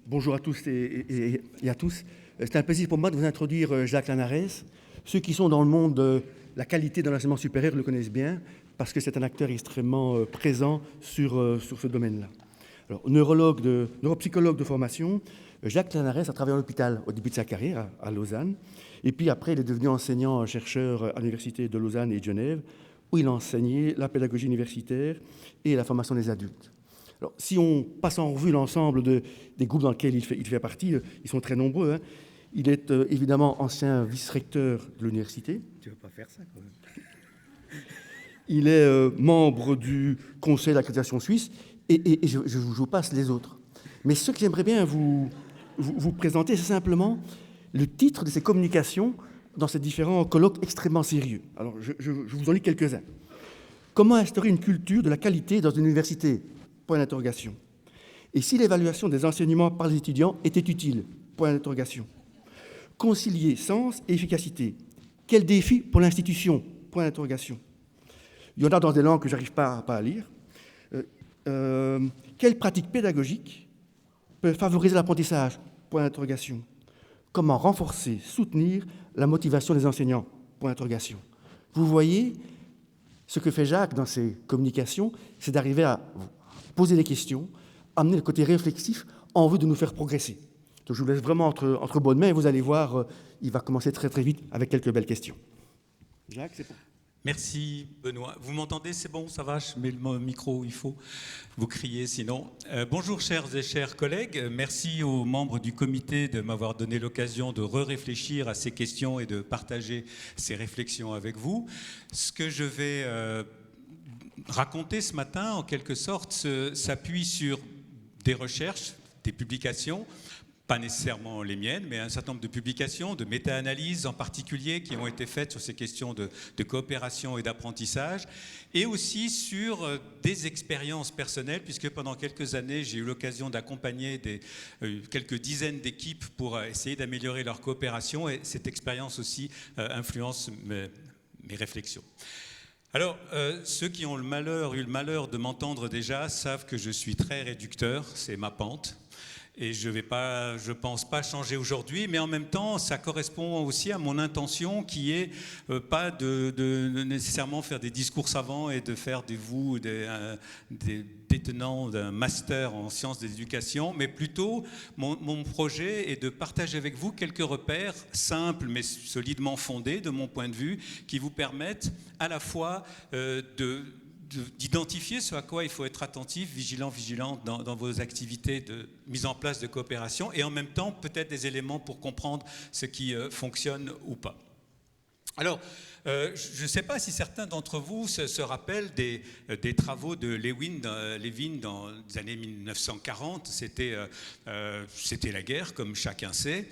Bonjour à tous et à tous. C'est un plaisir pour moi de vous introduire Jacques Lanares. Ceux qui sont dans le monde de la qualité de l'enseignement supérieur le connaissent bien parce que c'est un acteur extrêmement présent sur ce domaine-là. Alors, neuropsychologue de formation, Jacques Lanares a travaillé à l'hôpital au début de sa carrière à Lausanne. Et puis après, il est devenu enseignant-chercheur à l'université de Lausanne et de Genève, où il a enseigné la pédagogie universitaire et la formation des adultes. Alors, si on passe en revue l'ensemble des groupes dans lesquels il fait partie, ils sont très nombreux. Hein. Il est évidemment ancien vice-recteur de l'université. Tu ne veux pas faire ça quand même. Il est membre du Conseil d'accréditation suisse et je vous passe les autres. Mais ce que j'aimerais bien vous présenter, c'est simplement le titre de ses communications dans ces différents colloques extrêmement sérieux. Alors, je vous en lis quelques-uns. Comment instaurer une culture de la qualité dans une université ? Point d'interrogation. Et si l'évaluation des enseignements par les étudiants était utile ? Point d'interrogation. Concilier sens et efficacité. Quel défi pour l'institution ? Point d'interrogation. Il y en a dans des langues que je n'arrive pas à lire. Quelles pratiques pédagogiques peuvent favoriser l'apprentissage ? Point d'interrogation. Comment renforcer, soutenir la motivation des enseignants ? Point d'interrogation. Vous voyez, ce que fait Jacques dans ses communications, c'est d'arriver à poser des questions, amener le côté réflexif en vue de nous faire progresser. Donc je vous laisse vraiment entre bonnes mains et vous allez voir, il va commencer très très vite avec quelques belles questions. Jacques, c'est bon. Merci Benoît. Vous m'entendez? C'est bon, ça va? Je mets le micro où il faut. Vous criez sinon. Bonjour chers et chers collègues. Merci aux membres du comité de m'avoir donné l'occasion de réfléchir à ces questions et de partager ces réflexions avec vous. Ce que je vais raconter ce matin, en quelque sorte, s'appuie sur des recherches, des publications, pas nécessairement les miennes, mais un certain nombre de publications, de méta-analyses en particulier qui ont été faites sur ces questions de coopération et d'apprentissage, et aussi sur des expériences personnelles, puisque pendant quelques années, j'ai eu l'occasion d'accompagner quelques dizaines d'équipes pour essayer d'améliorer leur coopération, et cette expérience aussi influence mes réflexions. Alors, ceux qui ont eu le malheur de m'entendre déjà savent que je suis très réducteur, c'est ma pente. Et je ne pense pas changer aujourd'hui, mais en même temps, ça correspond aussi à mon intention qui est pas de nécessairement faire des discours savants et de faire des détenants d'un master en sciences de l'éducation, mais plutôt mon projet est de partager avec vous quelques repères simples mais solidement fondés de mon point de vue qui vous permettent à la fois d'identifier ce à quoi il faut être attentif, vigilant dans vos activités de mise en place de coopération et en même temps peut-être des éléments pour comprendre ce qui fonctionne ou pas. Alors, je ne sais pas si certains d'entre vous se rappellent des travaux de Lewin dans les années 1940. C'était la guerre, comme chacun sait.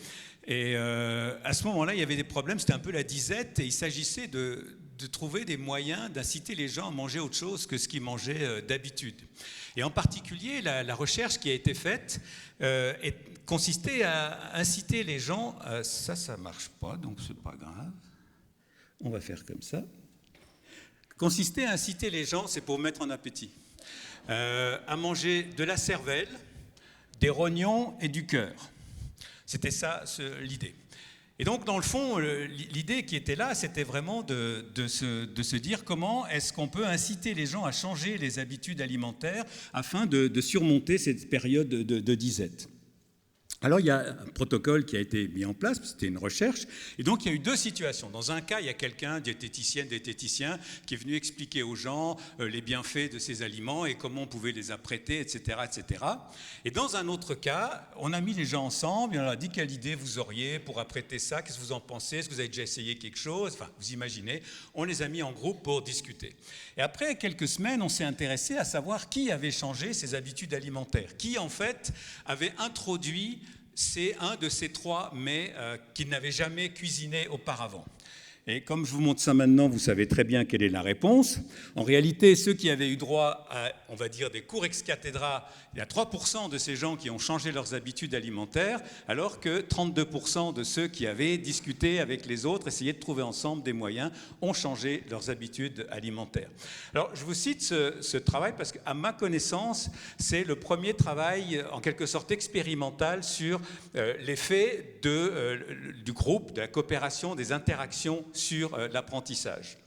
Et à ce moment-là, il y avait des problèmes, c'était un peu la disette, et il s'agissait de trouver des moyens d'inciter les gens à manger autre chose que ce qu'ils mangeaient d'habitude. Et en particulier, la recherche qui a été faite consistait à inciter les gens, ça ne marche pas, donc c'est pas grave, on va faire comme ça, consistait à inciter les gens, c'est pour mettre en appétit, à manger de la cervelle, des rognons et du cœur. C'était ça l'idée. Et donc, dans le fond, l'idée qui était là, c'était vraiment de se dire comment est-ce qu'on peut inciter les gens à changer les habitudes alimentaires afin de surmonter cette période de disette. Alors, il y a un protocole qui a été mis en place, c'était une recherche, et donc il y a eu deux situations. Dans un cas, il y a quelqu'un, diététicien, qui est venu expliquer aux gens les bienfaits de ces aliments et comment on pouvait les apprêter, etc., etc. Et dans un autre cas, on a mis les gens ensemble, et on leur a dit quelle idée vous auriez pour apprêter ça, qu'est-ce que vous en pensez, est-ce que vous avez déjà essayé quelque chose, enfin, vous imaginez, on les a mis en groupe pour discuter. Et après quelques semaines, on s'est intéressé à savoir qui avait changé ses habitudes alimentaires, qui en fait avait introduit c'est un de ces trois mets qu'ils n'avaient jamais cuisiné auparavant. Et comme je vous montre ça maintenant, vous savez très bien quelle est la réponse. En réalité, ceux qui avaient eu droit à, on va dire, des cours ex cathedra, il y a 3% de ces gens qui ont changé leurs habitudes alimentaires, alors que 32% de ceux qui avaient discuté avec les autres, essayé de trouver ensemble des moyens, ont changé leurs habitudes alimentaires. Alors, je vous cite ce travail parce qu'à ma connaissance, c'est le premier travail, en quelque sorte expérimental, sur l'effet du groupe, de la coopération, des interactions sur l'apprentissage.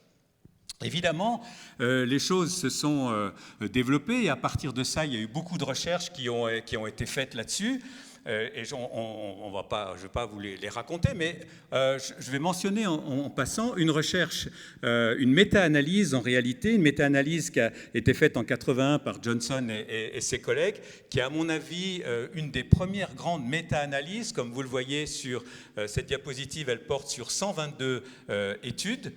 Évidemment, les choses se sont développées et à partir de ça, il y a eu beaucoup de recherches qui ont été faites là-dessus. Et je ne vais pas vous les raconter, mais je vais mentionner en passant une recherche, une méta-analyse en réalité, une méta-analyse qui a été faite en 1981 par Johnson et ses collègues, qui est à mon avis une des premières grandes méta-analyses. Comme vous le voyez sur cette diapositive, elle porte sur 122 études.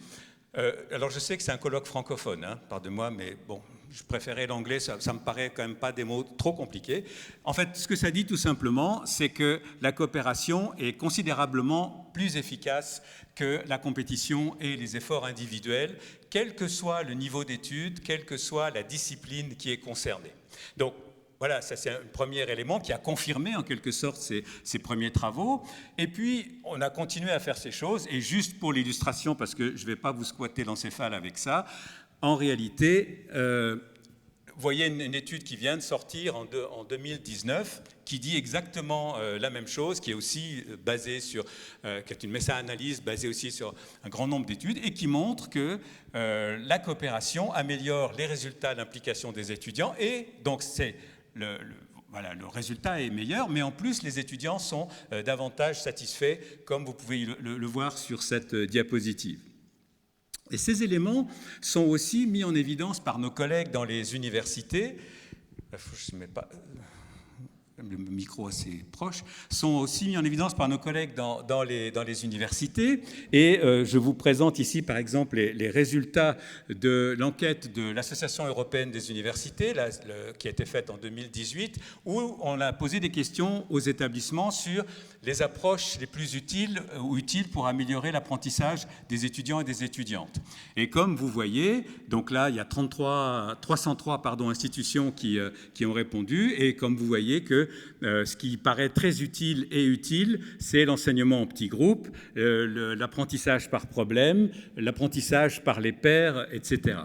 Alors je sais que c'est un colloque francophone, hein, pardonnez-moi, mais bon, je préférais l'anglais, ça me paraît quand même pas des mots trop compliqués. En fait, ce que ça dit tout simplement, c'est que la coopération est considérablement plus efficace que la compétition et les efforts individuels, quel que soit le niveau d'études, quelle que soit la discipline qui est concernée. Donc, voilà, ça c'est un premier élément qui a confirmé en quelque sorte ces premiers travaux. Et puis, on a continué à faire ces choses. Et juste pour l'illustration, parce que je ne vais pas vous squatter l'encéphale avec ça, en réalité, vous voyez une étude qui vient de sortir en 2019 qui dit exactement la même chose, qui est aussi basée sur, qui est une méta-analyse basée aussi sur un grand nombre d'études et qui montre que la coopération améliore les résultats d'implication des étudiants et donc c'est voilà, le résultat est meilleur, mais en plus, les étudiants sont davantage satisfaits, comme vous pouvez le voir sur cette diapositive. Et ces éléments sont aussi mis en évidence par nos collègues dans les universités. Je ne mets pas le micro assez proche, sont aussi mis en évidence par nos collègues dans les universités. Et je vous présente ici, par exemple, les résultats de l'enquête de l'Association européenne des universités, qui a été faite en 2018, où on a posé des questions aux établissements sur les approches les plus utiles ou utiles pour améliorer l'apprentissage des étudiants et des étudiantes. Et comme vous voyez, donc là, il y a 303 institutions qui ont répondu, et comme vous voyez que ce qui paraît très utile et utile, c'est l'enseignement en petits groupes, l'apprentissage par problème, l'apprentissage par les pairs, etc.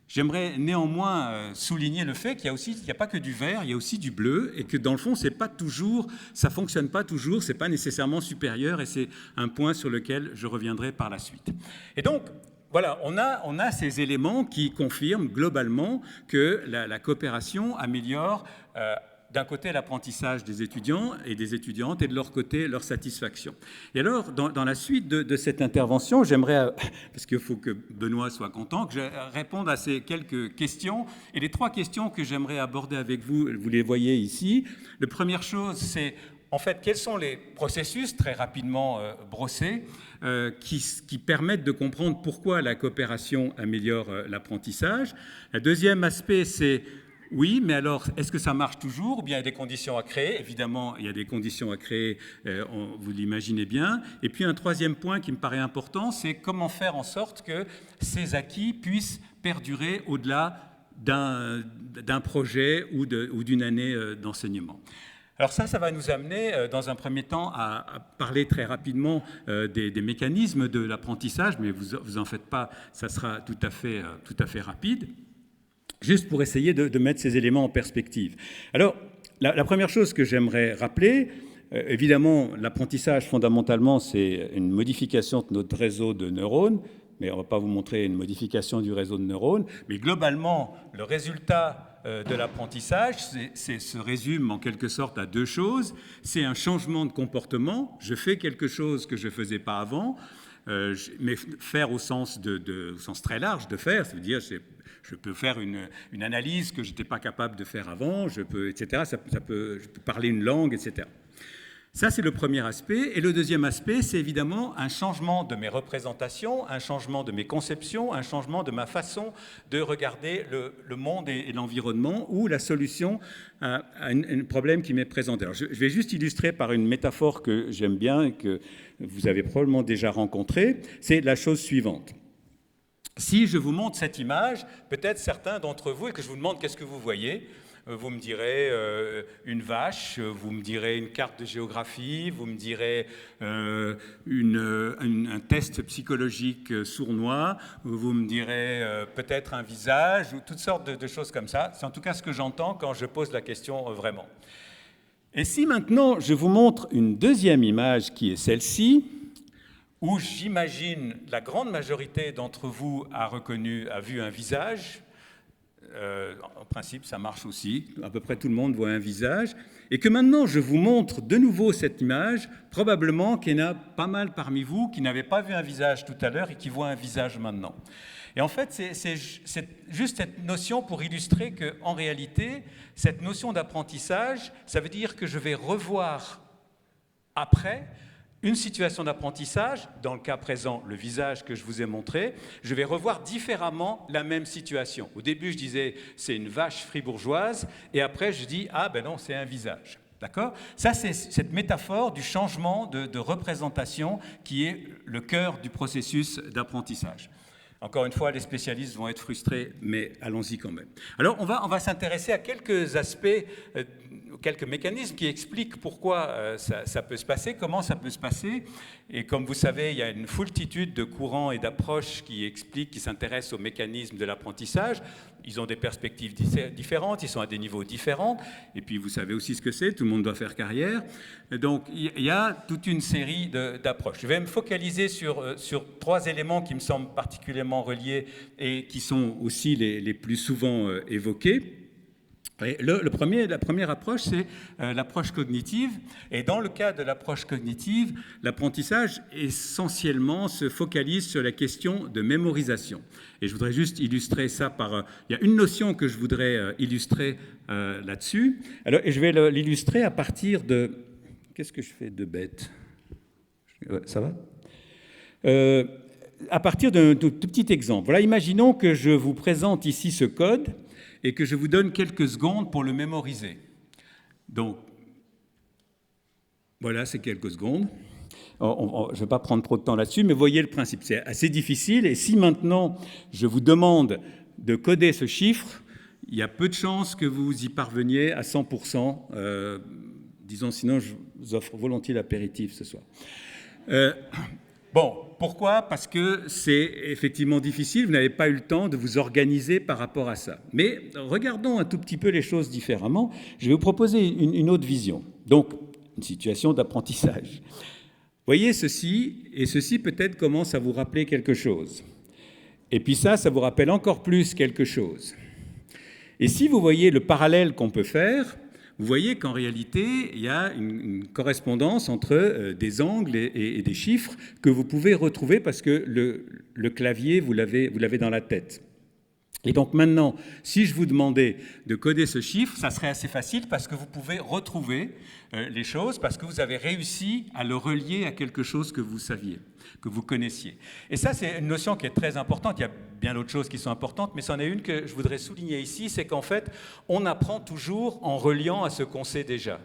J'aimerais néanmoins souligner le fait qu'il n'y a pas que du vert, il y a aussi du bleu, et que dans le fond, ça ne fonctionne pas toujours, ce n'est pas nécessairement supérieur, et c'est un point sur lequel je reviendrai par la suite. Et donc, voilà, on a ces éléments qui confirment globalement que la coopération améliore d'un côté l'apprentissage des étudiants et des étudiantes et de leur côté leur satisfaction. Et alors, dans la suite de cette intervention, j'aimerais, parce qu'il faut que Benoît soit content, que je réponde à ces quelques questions. Et les 3 questions que j'aimerais aborder avec vous, vous les voyez ici. La première chose, c'est en fait quels sont les processus, très rapidement brossés, qui permettent de comprendre pourquoi la coopération améliore l'apprentissage. Le deuxième aspect, c'est oui, mais alors, est-ce que ça marche toujours ou bien il y a des conditions à créer? Évidemment, il y a des conditions à créer, vous l'imaginez bien. Et puis un troisième point qui me paraît important, c'est comment faire en sorte que ces acquis puissent perdurer au-delà d'un projet ou d'une année d'enseignement. Alors ça va nous amener, dans un premier temps, à parler très rapidement des mécanismes de l'apprentissage, mais vous en faites pas, ça sera tout à fait rapide. Juste pour essayer de mettre ces éléments en perspective. Alors, la première chose que j'aimerais rappeler, évidemment, l'apprentissage, fondamentalement, c'est une modification de notre réseau de neurones, mais on ne va pas vous montrer une modification du réseau de neurones, mais globalement, le résultat de l'apprentissage se résume en quelque sorte à 2 choses. C'est un changement de comportement, je fais quelque chose que je ne faisais pas avant, mais faire au sens très large de faire, ça veut dire je peux faire une analyse que je n'étais pas capable de faire avant, etc. Je peux parler une langue, etc. Ça, c'est le premier aspect. Et le deuxième aspect, c'est évidemment un changement de mes représentations, un changement de mes conceptions, un changement de ma façon de regarder le monde et l'environnement ou la solution à un problème qui m'est présenté. Alors, je vais juste illustrer par une métaphore que j'aime bien et que vous avez probablement déjà rencontrée. C'est la chose suivante. Si je vous montre cette image, peut-être certains d'entre vous, et que je vous demande qu'est-ce que vous voyez, vous me direz une vache, vous me direz une carte de géographie, vous me direz un test psychologique sournois, vous me direz peut-être un visage, ou toutes sortes de choses comme ça. C'est en tout cas ce que j'entends quand je pose la question vraiment. Et si maintenant je vous montre une deuxième image qui est celle-ci, où j'imagine la grande majorité d'entre vous a vu un visage. En principe, ça marche aussi. À peu près tout le monde voit un visage. Et que maintenant, je vous montre de nouveau cette image, probablement qu'il y en a pas mal parmi vous qui n'avaient pas vu un visage tout à l'heure et qui voient un visage maintenant. Et en fait, c'est juste cette notion pour illustrer qu'en réalité, cette notion d'apprentissage, ça veut dire que je vais revoir après une situation d'apprentissage, dans le cas présent, le visage que je vous ai montré, je vais revoir différemment la même situation. Au début, je disais, c'est une vache fribourgeoise, et après, je dis, ah ben non, c'est un visage. D'accord ? Ça, c'est cette métaphore du changement de représentation qui est le cœur du processus d'apprentissage. Encore une fois, les spécialistes vont être frustrés, mais allons-y quand même. Alors, on va s'intéresser à quelques aspects, quelques mécanismes qui expliquent pourquoi ça peut se passer, comment ça peut se passer. Et comme vous savez, il y a une foultitude de courants et d'approches qui s'intéressent aux mécanismes de l'apprentissage. Ils ont des perspectives différentes, ils sont à des niveaux différents. Et puis, vous savez aussi ce que c'est, tout le monde doit faire carrière. Donc, il y a toute une série d'approches. Je vais me focaliser sur 3 éléments qui me semblent particulièrement reliés et qui sont aussi les plus souvent évoqués. Et la première approche, c'est l'approche cognitive. Et dans le cas de l'approche cognitive, l'apprentissage essentiellement se focalise sur la question de mémorisation. Et je voudrais juste illustrer ça par... il y a une notion que je voudrais illustrer là-dessus. Alors, et je vais l'illustrer à partir de... Qu'est-ce que je fais de bête ? Ça va ? À partir d'un tout petit exemple. Voilà, imaginons que je vous présente ici ce code et que je vous donne quelques secondes pour le mémoriser. Donc, voilà, c'est quelques secondes. Je ne vais pas prendre trop de temps là-dessus, mais voyez le principe, c'est assez difficile. Et si maintenant, je vous demande de coder ce chiffre, il y a peu de chances que vous y parveniez à 100%. Disons, sinon, je vous offre volontiers l'apéritif ce soir. Bon, pourquoi ? Parce que c'est effectivement difficile, vous n'avez pas eu le temps de vous organiser par rapport à ça. Mais regardons un tout petit peu les choses différemment. Je vais vous proposer une autre vision. Donc, une situation d'apprentissage. Voyez ceci, et ceci peut-être commence à vous rappeler quelque chose. Et puis ça vous rappelle encore plus quelque chose. Et si vous voyez le parallèle qu'on peut faire, vous voyez qu'en réalité, il y a une correspondance entre des angles et des chiffres que vous pouvez retrouver parce que le clavier, vous l'avez dans la tête. Et donc maintenant, si je vous demandais de coder ce chiffre, ça serait assez facile parce que vous pouvez retrouver les choses, parce que vous avez réussi à le relier à quelque chose que vous saviez, que vous connaissiez. Et ça, c'est une notion qui est très importante. Il y a bien d'autres choses qui sont importantes, mais c'en est une que je voudrais souligner ici, c'est qu'en fait, on apprend toujours en reliant à ce qu'on sait déjà.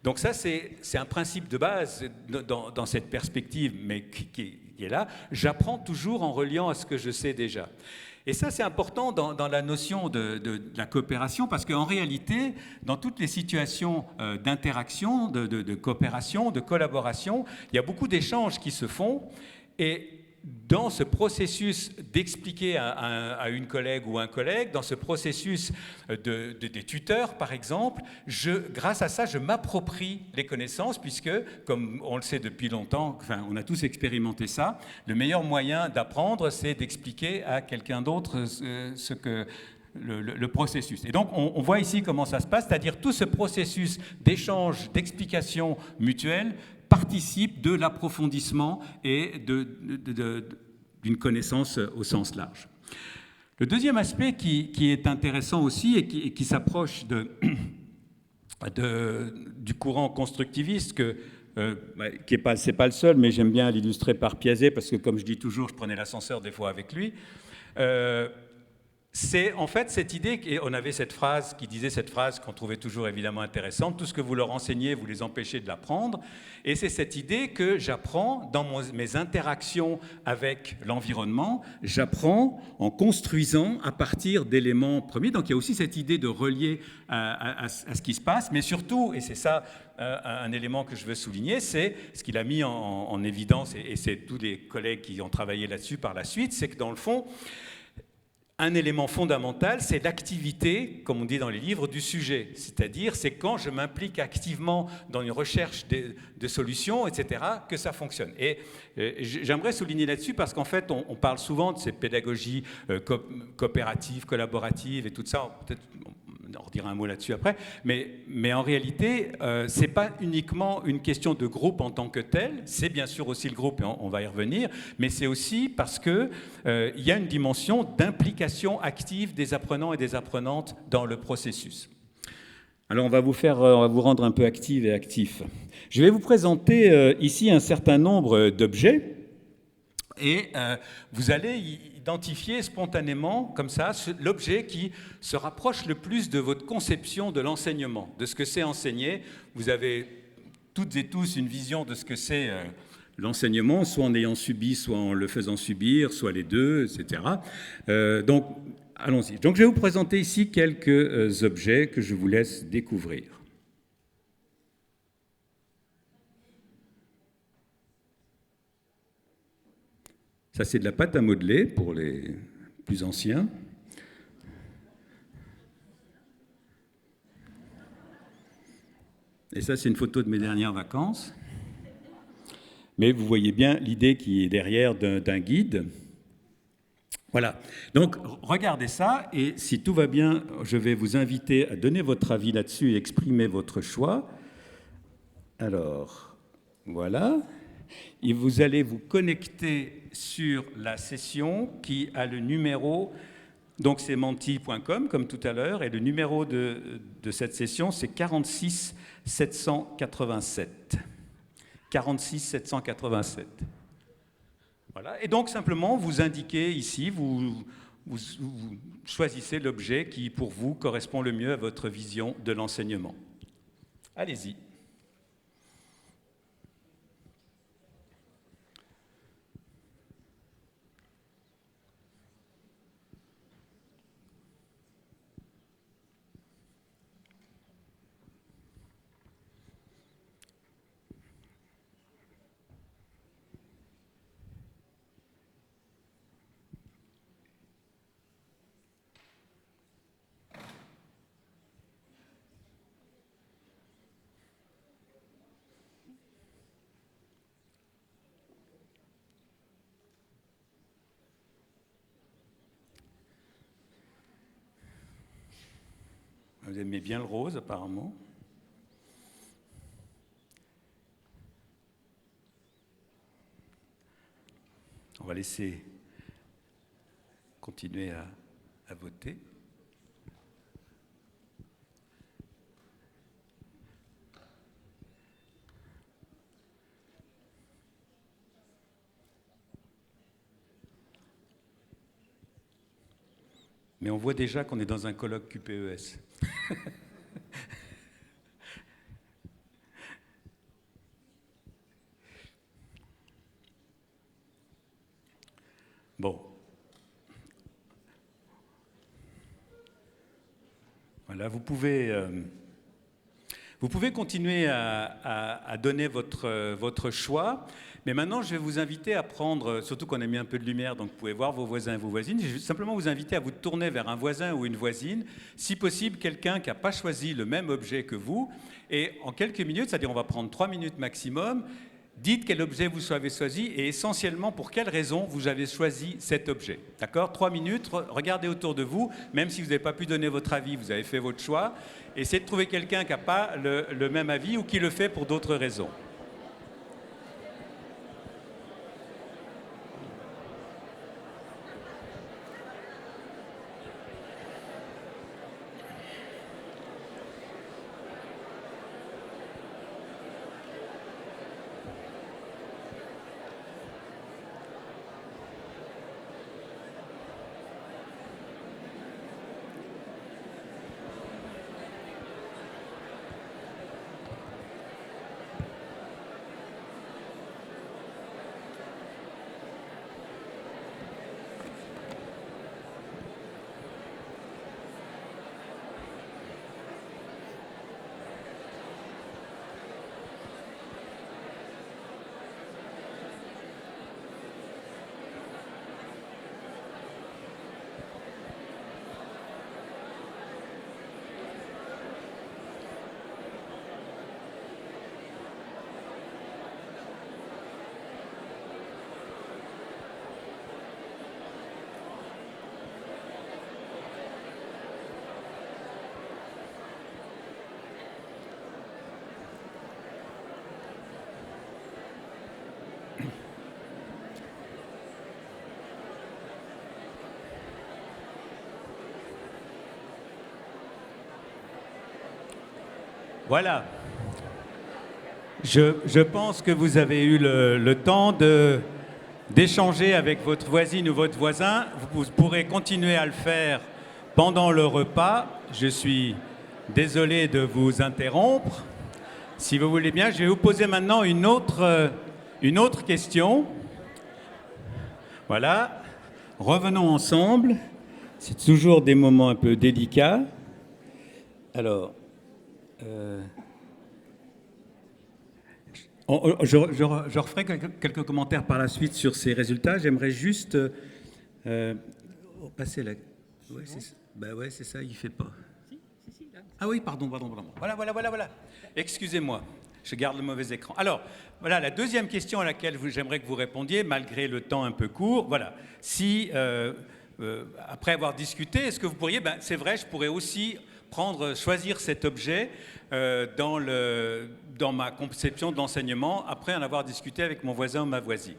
Donc ça, c'est un principe de base dans cette perspective, mais qui est là. J'apprends toujours en reliant à ce que je sais déjà. Et ça, c'est important dans la notion de la coopération, parce qu'en réalité, dans toutes les situations d'interaction, de coopération, de collaboration, il y a beaucoup d'échanges qui se font, et dans ce processus d'expliquer à une collègue ou un collègue, dans ce processus des tuteurs, par exemple, grâce à ça, je m'approprie les connaissances, puisque, comme on le sait depuis longtemps, enfin, on a tous expérimenté ça, le meilleur moyen d'apprendre, c'est d'expliquer à quelqu'un d'autre le processus. Et donc, on voit ici comment ça se passe, c'est-à-dire tout ce processus d'échange, d'explication mutuelle, participe de l'approfondissement et d'une connaissance au sens large. Le deuxième aspect qui est intéressant aussi et qui s'approche du courant constructiviste que c'est pas le seul, mais j'aime bien l'illustrer par Piaget, parce que comme je dis toujours, je prenais l'ascenseur des fois avec lui. C'est en fait cette idée, et on avait cette phrase qui disait cette phrase qu'on trouvait toujours évidemment intéressante, tout ce que vous leur enseignez, vous les empêchez de l'apprendre, et c'est cette idée que j'apprends dans mes interactions avec l'environnement, j'apprends en construisant à partir d'éléments premiers, donc il y a aussi cette idée de relier à ce qui se passe, mais surtout, et c'est ça un élément que je veux souligner, c'est ce qu'il a mis en évidence, et c'est tous les collègues qui ont travaillé là-dessus par la suite, c'est que dans le fond, un élément fondamental, c'est l'activité, comme on dit dans les livres, du sujet. C'est-à-dire, c'est quand je m'implique activement dans une recherche de solutions, etc., que ça fonctionne. Et j'aimerais souligner là-dessus parce qu'en fait, on parle souvent de ces pédagogies coopératives, collaboratives et tout ça. Peut-être on redira un mot là-dessus après, mais en réalité, ce n'est pas uniquement une question de groupe en tant que tel, c'est bien sûr aussi le groupe, et on va y revenir, mais c'est aussi parce qu'il y a une dimension d'implication active des apprenants et des apprenantes dans le processus. Alors on va vous rendre un peu active et actif. Je vais vous présenter ici un certain nombre d'objets, et vous allez identifier spontanément, comme ça, l'objet qui se rapproche le plus de votre conception de l'enseignement, de ce que c'est enseigner. Vous avez toutes et tous une vision de ce que c'est l'enseignement, soit en ayant subi, soit en le faisant subir, soit les deux, etc. Donc, allons-y. Donc, je vais vous présenter ici quelques objets que je vous laisse découvrir. Ça, c'est de la pâte à modeler pour les plus anciens. Et ça, c'est une photo de mes dernières vacances. Mais vous voyez bien l'idée qui est derrière d'un guide. Voilà. Donc, regardez ça, et si tout va bien, je vais vous inviter à donner votre avis là-dessus et exprimer votre choix. Alors, voilà. Et vous allez vous connecter sur la session qui a le numéro, donc c'est menti.com comme tout à l'heure, et le numéro de cette session c'est 46 787. 46 787. Voilà, et donc simplement vous indiquez ici, vous choisissez l'objet qui pour vous correspond le mieux à votre vision de l'enseignement. Allez-y. Vous aimez bien le rose, apparemment. On va laisser continuer à voter. Mais on voit déjà qu'on est dans un colloque QPES. Bon. Voilà, vous pouvez continuer à donner votre choix, mais maintenant je vais vous inviter à prendre, surtout qu'on a mis un peu de lumière, donc vous pouvez voir vos voisins et vos voisines, je vais simplement vous inviter à vous tourner vers un voisin ou une voisine, si possible quelqu'un qui n'a pas choisi le même objet que vous, et en quelques minutes, c'est-à-dire on va prendre 3 minutes maximum, dites quel objet vous avez choisi et essentiellement pour quelle raison vous avez choisi cet objet. D'accord ? 3 minutes, regardez autour de vous, même si vous n'avez pas pu donner votre avis, vous avez fait votre choix. Essayez de trouver quelqu'un qui n'a pas le même avis ou qui le fait pour d'autres raisons. Voilà. Je pense que vous avez eu le temps d'échanger avec votre voisine ou votre voisin. Vous pourrez continuer à le faire pendant le repas. Je suis désolé de vous interrompre. Si vous voulez bien, je vais vous poser maintenant une autre question. Voilà. Revenons ensemble. C'est toujours des moments un peu délicats. Alors, je referai quelques commentaires par la suite sur ces résultats. J'aimerais juste passer la... Ouais, c'est ça, il ne fait pas. Ah oui, pardon. Voilà. Excusez-moi, je garde le mauvais écran. Alors, voilà la deuxième question à laquelle j'aimerais que vous répondiez, malgré le temps un peu court. Voilà, si, après avoir discuté, est-ce que vous pourriez... c'est vrai, je pourrais aussi choisir cet objet dans ma conception de l'enseignement, après en avoir discuté avec mon voisin ou ma voisine.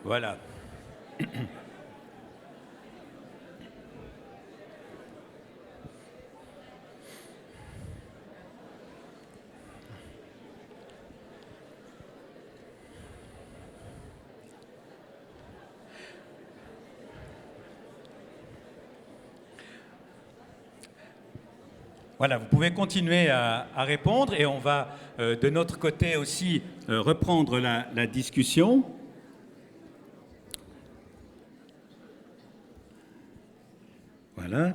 Voilà. Voilà, vous pouvez continuer à répondre et on va de notre côté aussi reprendre la discussion. Voilà.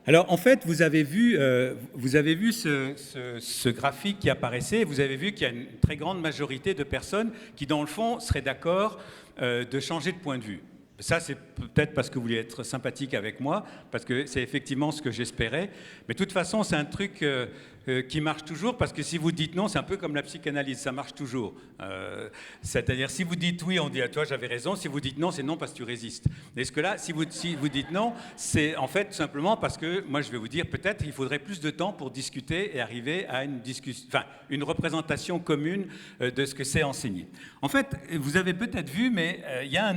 Alors, en fait, vous avez vu ce graphique qui apparaissait, vous avez vu qu'il y a une très grande majorité de personnes qui, dans le fond, seraient d'accord de changer de point de vue. Ça, c'est peut-être parce que vous voulez être sympathique avec moi, parce que c'est effectivement ce que j'espérais. Mais de toute façon, c'est un truc qui marche toujours, parce que si vous dites non, c'est un peu comme la psychanalyse, ça marche toujours. C'est-à-dire, si vous dites oui, on dit à toi, j'avais raison. Si vous dites non, c'est non parce que tu résistes. Est-ce que là, si vous dites non, c'est en fait tout simplement parce que, moi, je vais vous dire, peut-être il faudrait plus de temps pour discuter et arriver à une représentation commune de ce que c'est enseigner. En fait, vous avez peut-être vu, mais il y a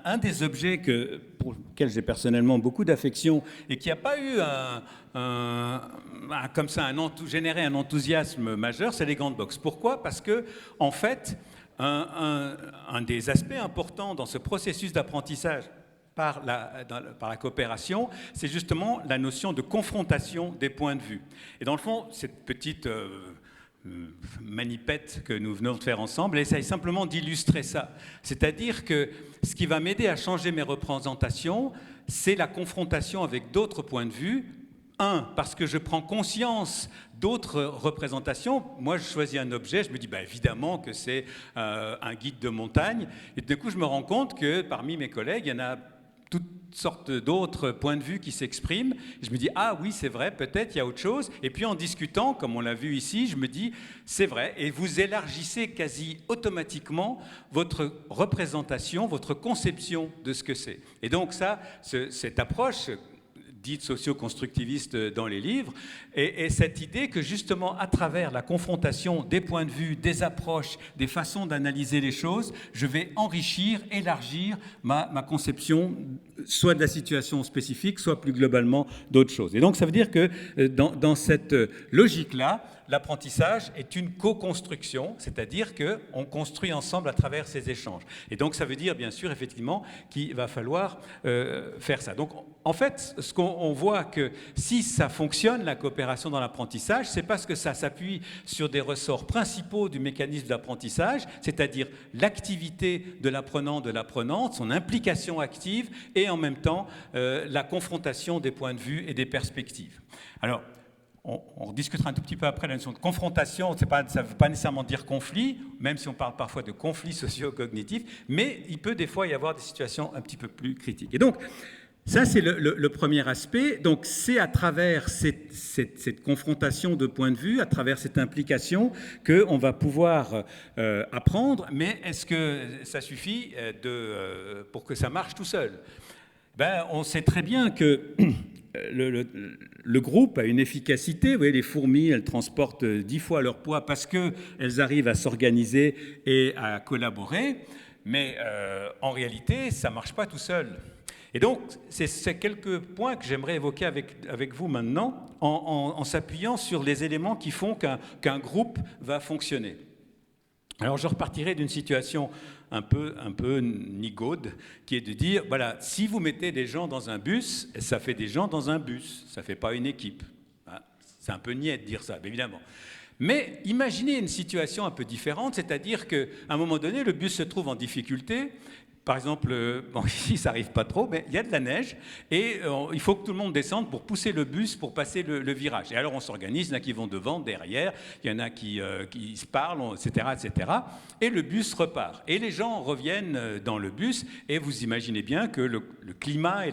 un des objets pour lequel j'ai personnellement beaucoup d'affection et qui n'a pas eu généré un enthousiasme majeur, c'est les grandes boxes. Pourquoi ? Parce que, en fait, un des aspects importants dans ce processus d'apprentissage par la coopération, c'est justement la notion de confrontation des points de vue. Et dans le fond, cette petite manipette que nous venons de faire ensemble, elle essaye simplement d'illustrer ça. C'est-à-dire que ce qui va m'aider à changer mes représentations, c'est la confrontation avec d'autres points de vue. Parce que je prends conscience d'autres représentations. Moi, je choisis un objet, je me dis évidemment que c'est un guide de montagne. Et du coup, je me rends compte que parmi mes collègues, il y en a toutes sortes d'autres points de vue qui s'expriment. Je me dis, ah oui, c'est vrai, peut-être il y a autre chose. Et puis en discutant, comme on l'a vu ici, je me dis, c'est vrai. Et vous élargissez quasi automatiquement votre représentation, votre conception de ce que c'est. Et donc ça, cette approche dite socio-constructiviste dans les livres, et cette idée que justement à travers la confrontation des points de vue, des approches, des façons d'analyser les choses, je vais enrichir, élargir ma conception, soit de la situation spécifique, soit plus globalement d'autres choses. Et donc ça veut dire que dans cette logique-là, l'apprentissage est une co-construction, c'est-à-dire qu'on construit ensemble à travers ces échanges. Et donc ça veut dire bien sûr effectivement qu'il va falloir faire ça. Donc en fait, ce qu'on voit que si ça fonctionne, la coopération dans l'apprentissage, c'est parce que ça s'appuie sur des ressorts principaux du mécanisme d'apprentissage, c'est-à-dire l'activité de l'apprenant, de l'apprenante, son implication active et en même temps la confrontation des points de vue et des perspectives. Alors, on discutera un tout petit peu après la notion de confrontation, ça ne veut pas nécessairement dire conflit, même si on parle parfois de conflit socio-cognitif, mais il peut des fois y avoir des situations un petit peu plus critiques. Et donc, ça, c'est le premier aspect. Donc, c'est à travers cette confrontation de points de vue, à travers cette implication, qu'on va pouvoir apprendre. Mais est-ce que ça suffit pour que ça marche tout seul ? On sait très bien que le groupe a une efficacité. Vous voyez, les fourmis, elles transportent 10 fois leur poids parce qu'elles arrivent à s'organiser et à collaborer. Mais en réalité, ça ne marche pas tout seul. Et donc, c'est quelques points que j'aimerais évoquer avec vous maintenant, en s'appuyant sur les éléments qui font qu'un groupe va fonctionner. Alors, je repartirai d'une situation un peu nigaude, qui est de dire, voilà, si vous mettez des gens dans un bus, ça fait des gens dans un bus, ça ne fait pas une équipe. C'est un peu niais de dire ça, évidemment. Mais imaginez une situation un peu différente, c'est-à-dire qu'à un moment donné, le bus se trouve en difficulté. Par exemple, ici ça n'arrive pas trop, mais il y a de la neige et il faut que tout le monde descende pour pousser le bus pour passer le virage. Et alors on s'organise, il y en a qui vont devant, derrière, il y en a qui se parlent, etc., etc. Et le bus repart. Et les gens reviennent dans le bus et vous imaginez bien que le climat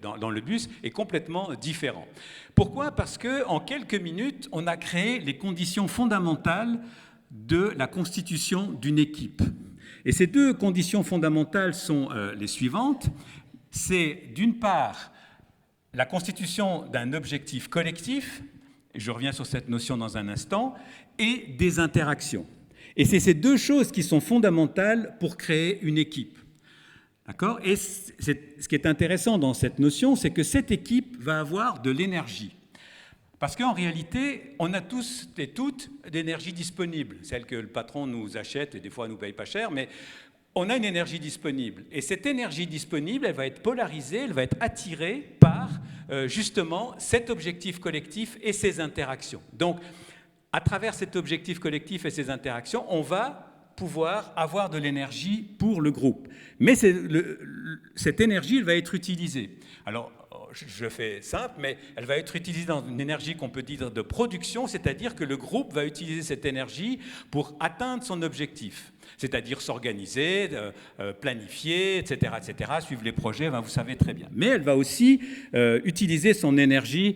dans le bus est complètement différent. Pourquoi ? Parce qu'en quelques minutes, on a créé les conditions fondamentales de la constitution d'une équipe. Et ces deux conditions fondamentales sont les suivantes. C'est d'une part la constitution d'un objectif collectif, et je reviens sur cette notion dans un instant, et des interactions. Et c'est ces deux choses qui sont fondamentales pour créer une équipe. D'accord ? Et ce qui est intéressant dans cette notion, c'est que cette équipe va avoir de l'énergie. Parce qu'en réalité, on a tous et toutes d'énergie disponible, celle que le patron nous achète et des fois ne nous paye pas cher, mais on a une énergie disponible. Et cette énergie disponible, elle va être polarisée, elle va être attirée par justement cet objectif collectif et ses interactions. Donc, à travers cet objectif collectif et ses interactions, on va pouvoir avoir de l'énergie pour le groupe. Mais cette énergie, elle va être utilisée. Alors, je fais simple, mais elle va être utilisée dans une énergie qu'on peut dire de production, c'est-à-dire que le groupe va utiliser cette énergie pour atteindre son objectif, c'est-à-dire s'organiser, planifier, etc., suivre les projets, vous savez très bien. Mais elle va aussi utiliser son énergie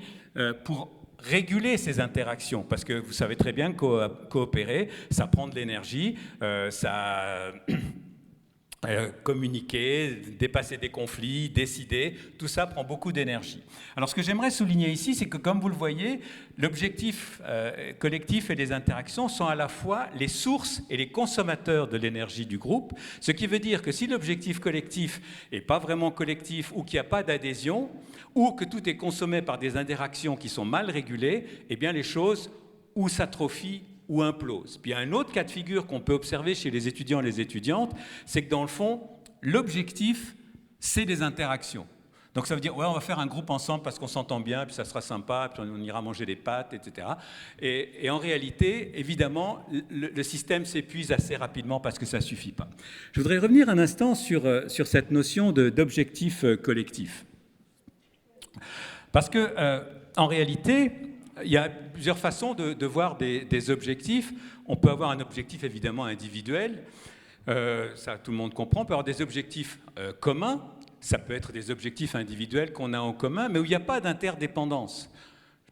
pour réguler ces interactions, parce que vous savez très bien que coopérer, ça prend de l'énergie, communiquer, dépasser des conflits, décider, tout ça prend beaucoup d'énergie. Alors ce que j'aimerais souligner ici, c'est que comme vous le voyez, l'objectif collectif et les interactions sont à la fois les sources et les consommateurs de l'énergie du groupe, ce qui veut dire que si l'objectif collectif n'est pas vraiment collectif ou qu'il n'y a pas d'adhésion, ou que tout est consommé par des interactions qui sont mal régulées, eh bien les choses ou s'atrophient ou implose. Puis il y a un autre cas de figure qu'on peut observer chez les étudiants et les étudiantes, c'est que dans le fond, l'objectif, c'est des interactions. Donc ça veut dire, ouais, on va faire un groupe ensemble parce qu'on s'entend bien, puis ça sera sympa, puis on ira manger des pâtes, etc. Et en réalité, évidemment, le système s'épuise assez rapidement parce que ça ne suffit pas. Je voudrais revenir un instant sur cette notion d'objectif collectif. Parce que, en réalité, il y a plusieurs façons de voir des objectifs. On peut avoir un objectif évidemment individuel, ça tout le monde comprend. On peut avoir des objectifs communs, ça peut être des objectifs individuels qu'on a en commun, mais où il n'y a pas d'interdépendance.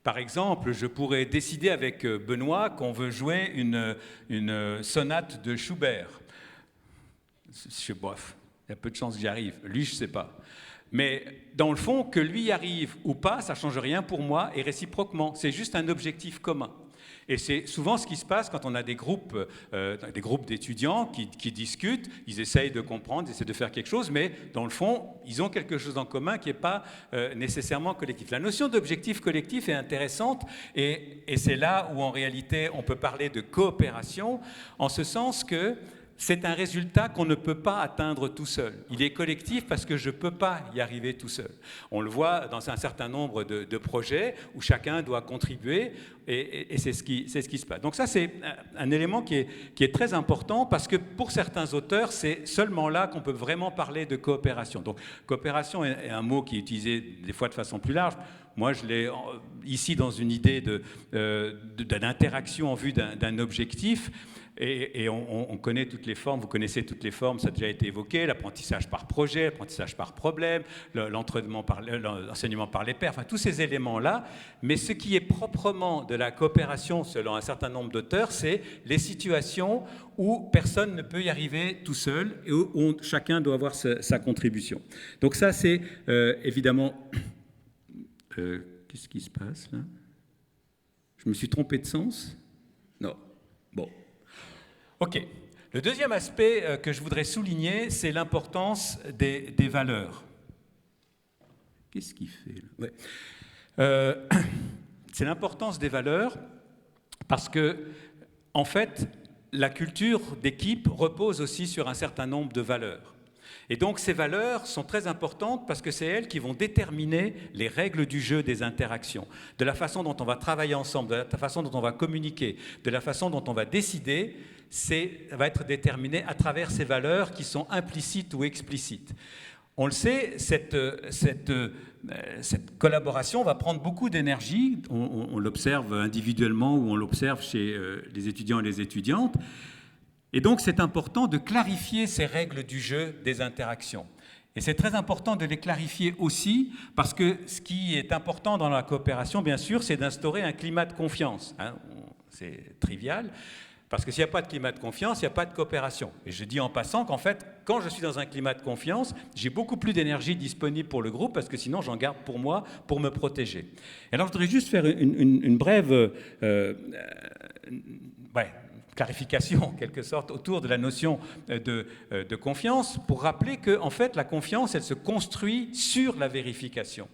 Par exemple, je pourrais décider avec Benoît qu'on veut jouer une sonate de Schubert. Bof, il y a peu de chances que j'y arrive. Lui, je ne sais pas. Mais dans le fond, que lui y arrive ou pas, ça ne change rien pour moi et réciproquement. C'est juste un objectif commun. Et c'est souvent ce qui se passe quand on a des groupes d'étudiants qui discutent, ils essayent de comprendre, ils essayent de faire quelque chose, mais dans le fond, ils ont quelque chose en commun qui n'est pas nécessairement collectif. La notion d'objectif collectif est intéressante et c'est là où en réalité on peut parler de coopération, en ce sens que c'est un résultat qu'on ne peut pas atteindre tout seul. Il est collectif parce que je ne peux pas y arriver tout seul. On le voit dans un certain nombre de projets où chacun doit contribuer et c'est ce qui se passe. Donc ça, c'est un élément qui est très important parce que pour certains auteurs, c'est seulement là qu'on peut vraiment parler de coopération. Donc coopération est un mot qui est utilisé des fois de façon plus large. moi, je l'ai ici dans une idée d'interaction en vue d'un objectif. Et on connaît toutes les formes, vous connaissez toutes les formes, ça a déjà été évoqué, l'apprentissage par projet, l'apprentissage par problème, l'enseignement par les pairs, enfin tous ces éléments-là. Mais ce qui est proprement de la coopération, selon un certain nombre d'auteurs, c'est les situations où personne ne peut y arriver tout seul et où chacun doit avoir sa contribution. Donc ça, c'est évidemment... qu'est-ce qui se passe là? Je me suis trompé de sens? Non. Bon. OK. Le deuxième aspect que je voudrais souligner, c'est l'importance des valeurs. Qu'est-ce qu'il fait là? Ouais. C'est l'importance des valeurs parce que, en fait, la culture d'équipe repose aussi sur un certain nombre de valeurs. Et donc ces valeurs sont très importantes parce que c'est elles qui vont déterminer les règles du jeu des interactions, de la façon dont on va travailler ensemble, de la façon dont on va communiquer, de la façon dont on va décider, va être déterminé à travers ces valeurs qui sont implicites ou explicites. On le sait, cette collaboration va prendre beaucoup d'énergie, on l'observe individuellement ou on l'observe chez les étudiants et les étudiantes. Et donc, c'est important de clarifier ces règles du jeu des interactions. Et c'est très important de les clarifier aussi, parce que ce qui est important dans la coopération, bien sûr, c'est d'instaurer un climat de confiance. Hein, c'est trivial, parce que s'il n'y a pas de climat de confiance, il n'y a pas de coopération. Et je dis en passant qu'en fait, quand je suis dans un climat de confiance, j'ai beaucoup plus d'énergie disponible pour le groupe, parce que sinon, j'en garde pour moi, pour me protéger. Et alors, je voudrais juste faire une brève... clarification, en quelque sorte, autour de la notion de confiance, pour rappeler que, en fait, la confiance, elle se construit sur la vérification.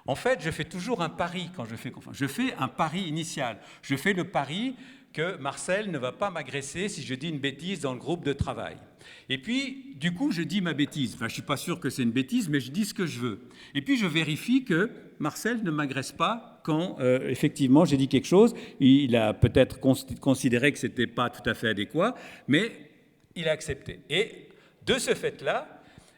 En fait, je fais toujours un pari quand je fais confiance. Je fais un pari initial. Je fais le pari que Marcel ne va pas m'agresser si je dis une bêtise dans le groupe de travail. Et puis, du coup, je dis ma bêtise. Enfin, je ne suis pas sûr que c'est une bêtise, mais je dis ce que je veux. Et puis, je vérifie que Marcel ne m'agresse pas quand, effectivement, j'ai dit quelque chose. Il a peut-être considéré que ce n'était pas tout à fait adéquat, mais il a accepté. Et de ce fait-là,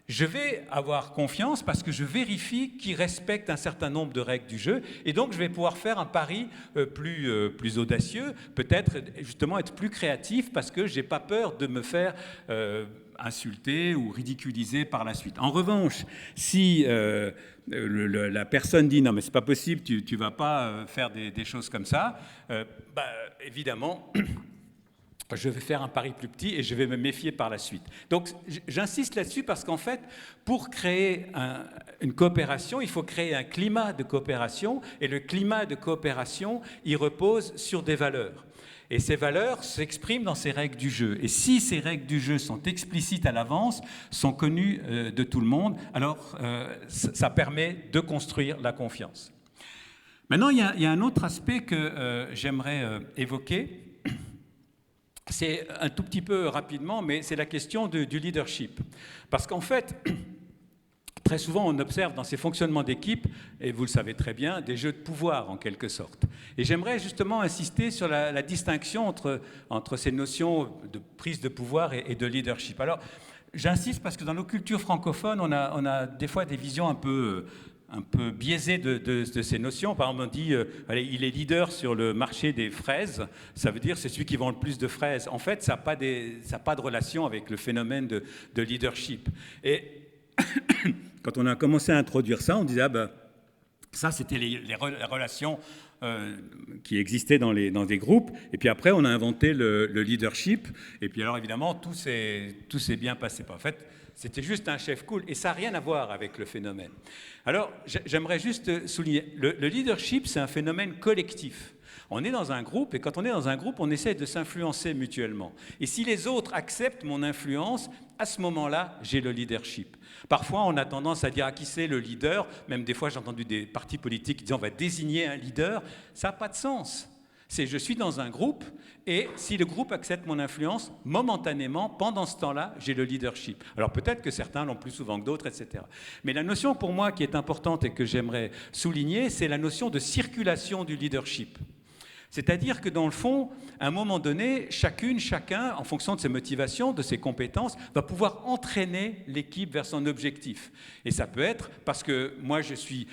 je vais avoir confiance parce que je vérifie qu'il respecte un certain nombre de règles du jeu. Et donc, je vais pouvoir faire un pari plus audacieux, peut-être justement être plus créatif parce que je n'ai pas peur de me faire insulter ou ridiculiser par la suite. En revanche, si la personne dit « non, mais ce n'est pas possible, tu ne vas pas faire des choses comme ça », évidemment... je vais faire un pari plus petit et je vais me méfier par la suite. Donc, j'insiste là-dessus parce qu'en fait, pour créer une coopération, il faut créer un climat de coopération et le climat de coopération, il repose sur des valeurs. Et ces valeurs s'expriment dans ces règles du jeu. Et si ces règles du jeu sont explicites à l'avance, sont connues de tout le monde, alors ça permet de construire la confiance. Maintenant, il y a un autre aspect que j'aimerais évoquer. C'est un tout petit peu rapidement, mais c'est la question du leadership. Parce qu'en fait, très souvent, on observe dans ces fonctionnements d'équipe, et vous le savez très bien, des jeux de pouvoir en quelque sorte. Et j'aimerais justement insister sur la distinction entre ces notions de prise de pouvoir et de leadership. Alors, j'insiste parce que dans nos cultures francophones, on a des fois des visions un peu biaisé de ces notions. Par exemple, on dit il est leader sur le marché des fraises. Ça veut dire c'est celui qui vend le plus de fraises. En fait, ça n'a pas de relation avec le phénomène de leadership. Et quand on a commencé à introduire ça, on disait ça, c'était les relations qui existaient dans des groupes. Et puis après, on a inventé le leadership. Et puis alors, évidemment, tout s'est bien passé. En fait, c'était juste un chef cool. Et ça n'a rien à voir avec le phénomène. Alors, j'aimerais juste souligner, le leadership, c'est un phénomène collectif. On est dans un groupe, et quand on est dans un groupe, on essaie de s'influencer mutuellement. Et si les autres acceptent mon influence, à ce moment-là, j'ai le leadership. Parfois, on a tendance à dire à qui c'est le leader. Même des fois, j'ai entendu des partis politiques qui disent on va désigner un leader. Ça n'a pas de sens. C'est je suis dans un groupe, et si le groupe accepte mon influence, momentanément, pendant ce temps-là, j'ai le leadership. Alors peut-être que certains l'ont plus souvent que d'autres, etc. Mais la notion pour moi qui est importante et que j'aimerais souligner, c'est la notion de circulation du leadership. C'est-à-dire que dans le fond, à un moment donné, chacun, en fonction de ses motivations, de ses compétences, va pouvoir entraîner l'équipe vers son objectif. Et ça peut être parce que moi, je suis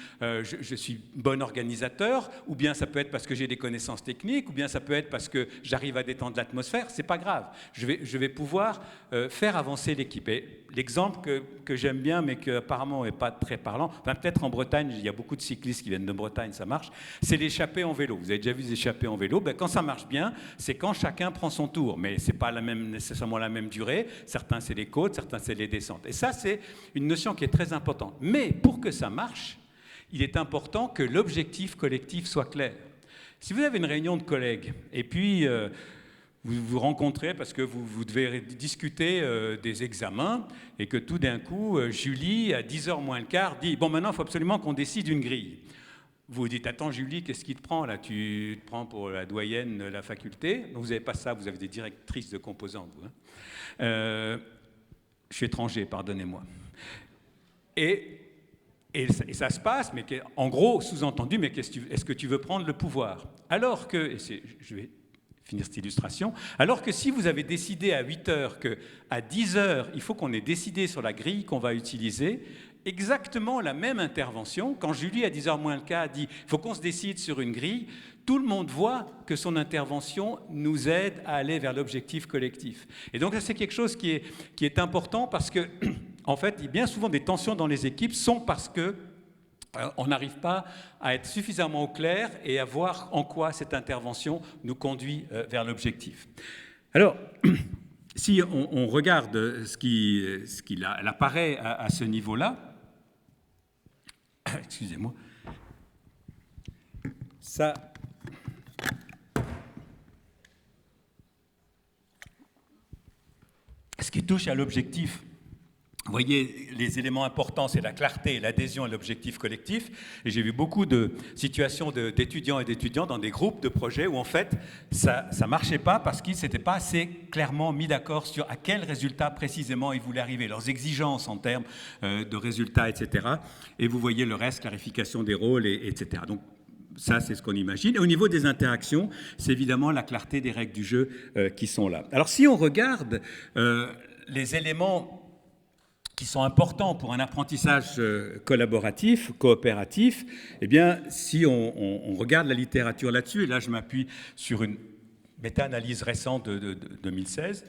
bon organisateur, ou bien ça peut être parce que j'ai des connaissances techniques, ou bien ça peut être parce que j'arrive à détendre l'atmosphère. C'est pas grave. Je vais pouvoir faire avancer l'équipe. Et l'exemple que j'aime bien, mais qui apparemment n'est pas très parlant, enfin, peut-être en Bretagne, il y a beaucoup de cyclistes qui viennent de Bretagne, ça marche, c'est l'échappée en vélo. Vous avez déjà vu les échappées en vélo? Quand ça marche bien, c'est quand chacun prend son tour, mais ce n'est pas nécessairement la même durée. Certains, c'est les côtes, certains, c'est les descentes. Et ça, c'est une notion qui est très importante. Mais pour que ça marche, il est important que l'objectif collectif soit clair. Si vous avez une réunion de collègues, et puis vous vous rencontrez parce que vous devez discuter des examens, et que tout d'un coup, Julie, à 10h moins le quart, dit « Bon, maintenant, il faut absolument qu'on décide une grille ». Vous vous dites, attends Julie, qu'est-ce qui te prend là? Tu te prends pour la doyenne de la faculté? Vous n'avez pas ça, vous avez des directrices de composantes. Vous, hein. Je suis étranger, pardonnez-moi. Et ça se passe, mais en gros, sous-entendu, mais est-ce que tu veux prendre le pouvoir? Alors que, je vais finir cette illustration, alors que si vous avez décidé à 8h qu'à 10h, il faut qu'on ait décidé sur la grille qu'on va utiliser, exactement la même intervention, quand Julie, à 10h moins le quart, a dit « il faut qu'on se décide sur une grille », tout le monde voit que son intervention nous aide à aller vers l'objectif collectif. Et donc, ça, c'est quelque chose qui est important parce que, en fait, bien souvent, des tensions dans les équipes sont parce que on n'arrive pas à être suffisamment au clair et à voir en quoi cette intervention nous conduit vers l'objectif. Alors, si on regarde ce qui apparaît à ce niveau-là, excusez-moi, ça, ce qui touche à l'objectif, vous voyez, les éléments importants, c'est la clarté, l'adhésion à l'objectif collectif. Et j'ai vu beaucoup de situations d'étudiants et d'étudiantes dans des groupes de projets où, en fait, ça ne marchait pas parce qu'ils ne s'étaient pas assez clairement mis d'accord sur à quel résultat précisément ils voulaient arriver, leurs exigences en termes de résultats, etc. Et vous voyez le reste, clarification des rôles, etc. Donc, ça, c'est ce qu'on imagine. Et au niveau des interactions, c'est évidemment la clarté des règles du jeu qui sont là. Alors, si on regarde les éléments qui sont importants pour un apprentissage collaboratif, coopératif, eh bien, si on regarde la littérature là-dessus, et là je m'appuie sur une méta-analyse récente de 2016,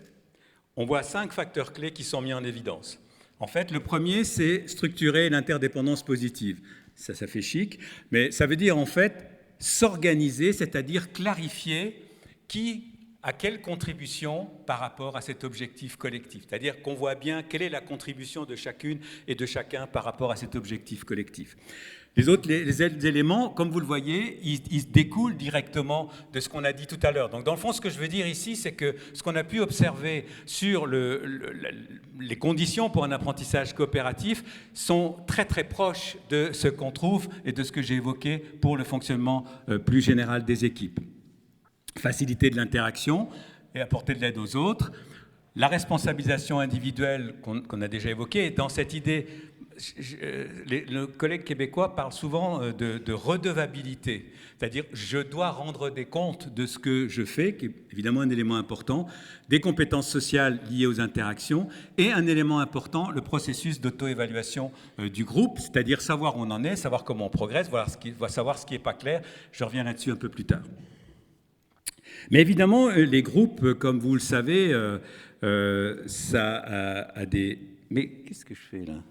on voit 5 facteurs clés qui sont mis en évidence. En fait, le premier, c'est structurer l'interdépendance positive. Ça fait chic, mais ça veut dire en fait s'organiser, c'est-à-dire clarifier qui à quelle contribution par rapport à cet objectif collectif. C'est-à-dire qu'on voit bien quelle est la contribution de chacune et de chacun par rapport à cet objectif collectif. Les éléments, comme vous le voyez, ils découlent directement de ce qu'on a dit tout à l'heure. Donc, dans le fond, ce que je veux dire ici, c'est que ce qu'on a pu observer sur les conditions pour un apprentissage coopératif sont très, très proches de ce qu'on trouve et de ce que j'ai évoqué pour le fonctionnement plus général des équipes. Faciliter de l'interaction et apporter de l'aide aux autres. La responsabilisation individuelle qu'on a déjà évoquée, et dans cette idée, le collègue québécois parle souvent de redevabilité, c'est-à-dire je dois rendre des comptes de ce que je fais, qui est évidemment un élément important, des compétences sociales liées aux interactions, et un élément important, le processus d'auto-évaluation du groupe, c'est-à-dire savoir où on en est, savoir comment on progresse, savoir ce qui n'est pas clair. Je reviens là-dessus un peu plus tard. Mais évidemment, les groupes, comme vous le savez, ça a des... Mais qu'est-ce que je fais là?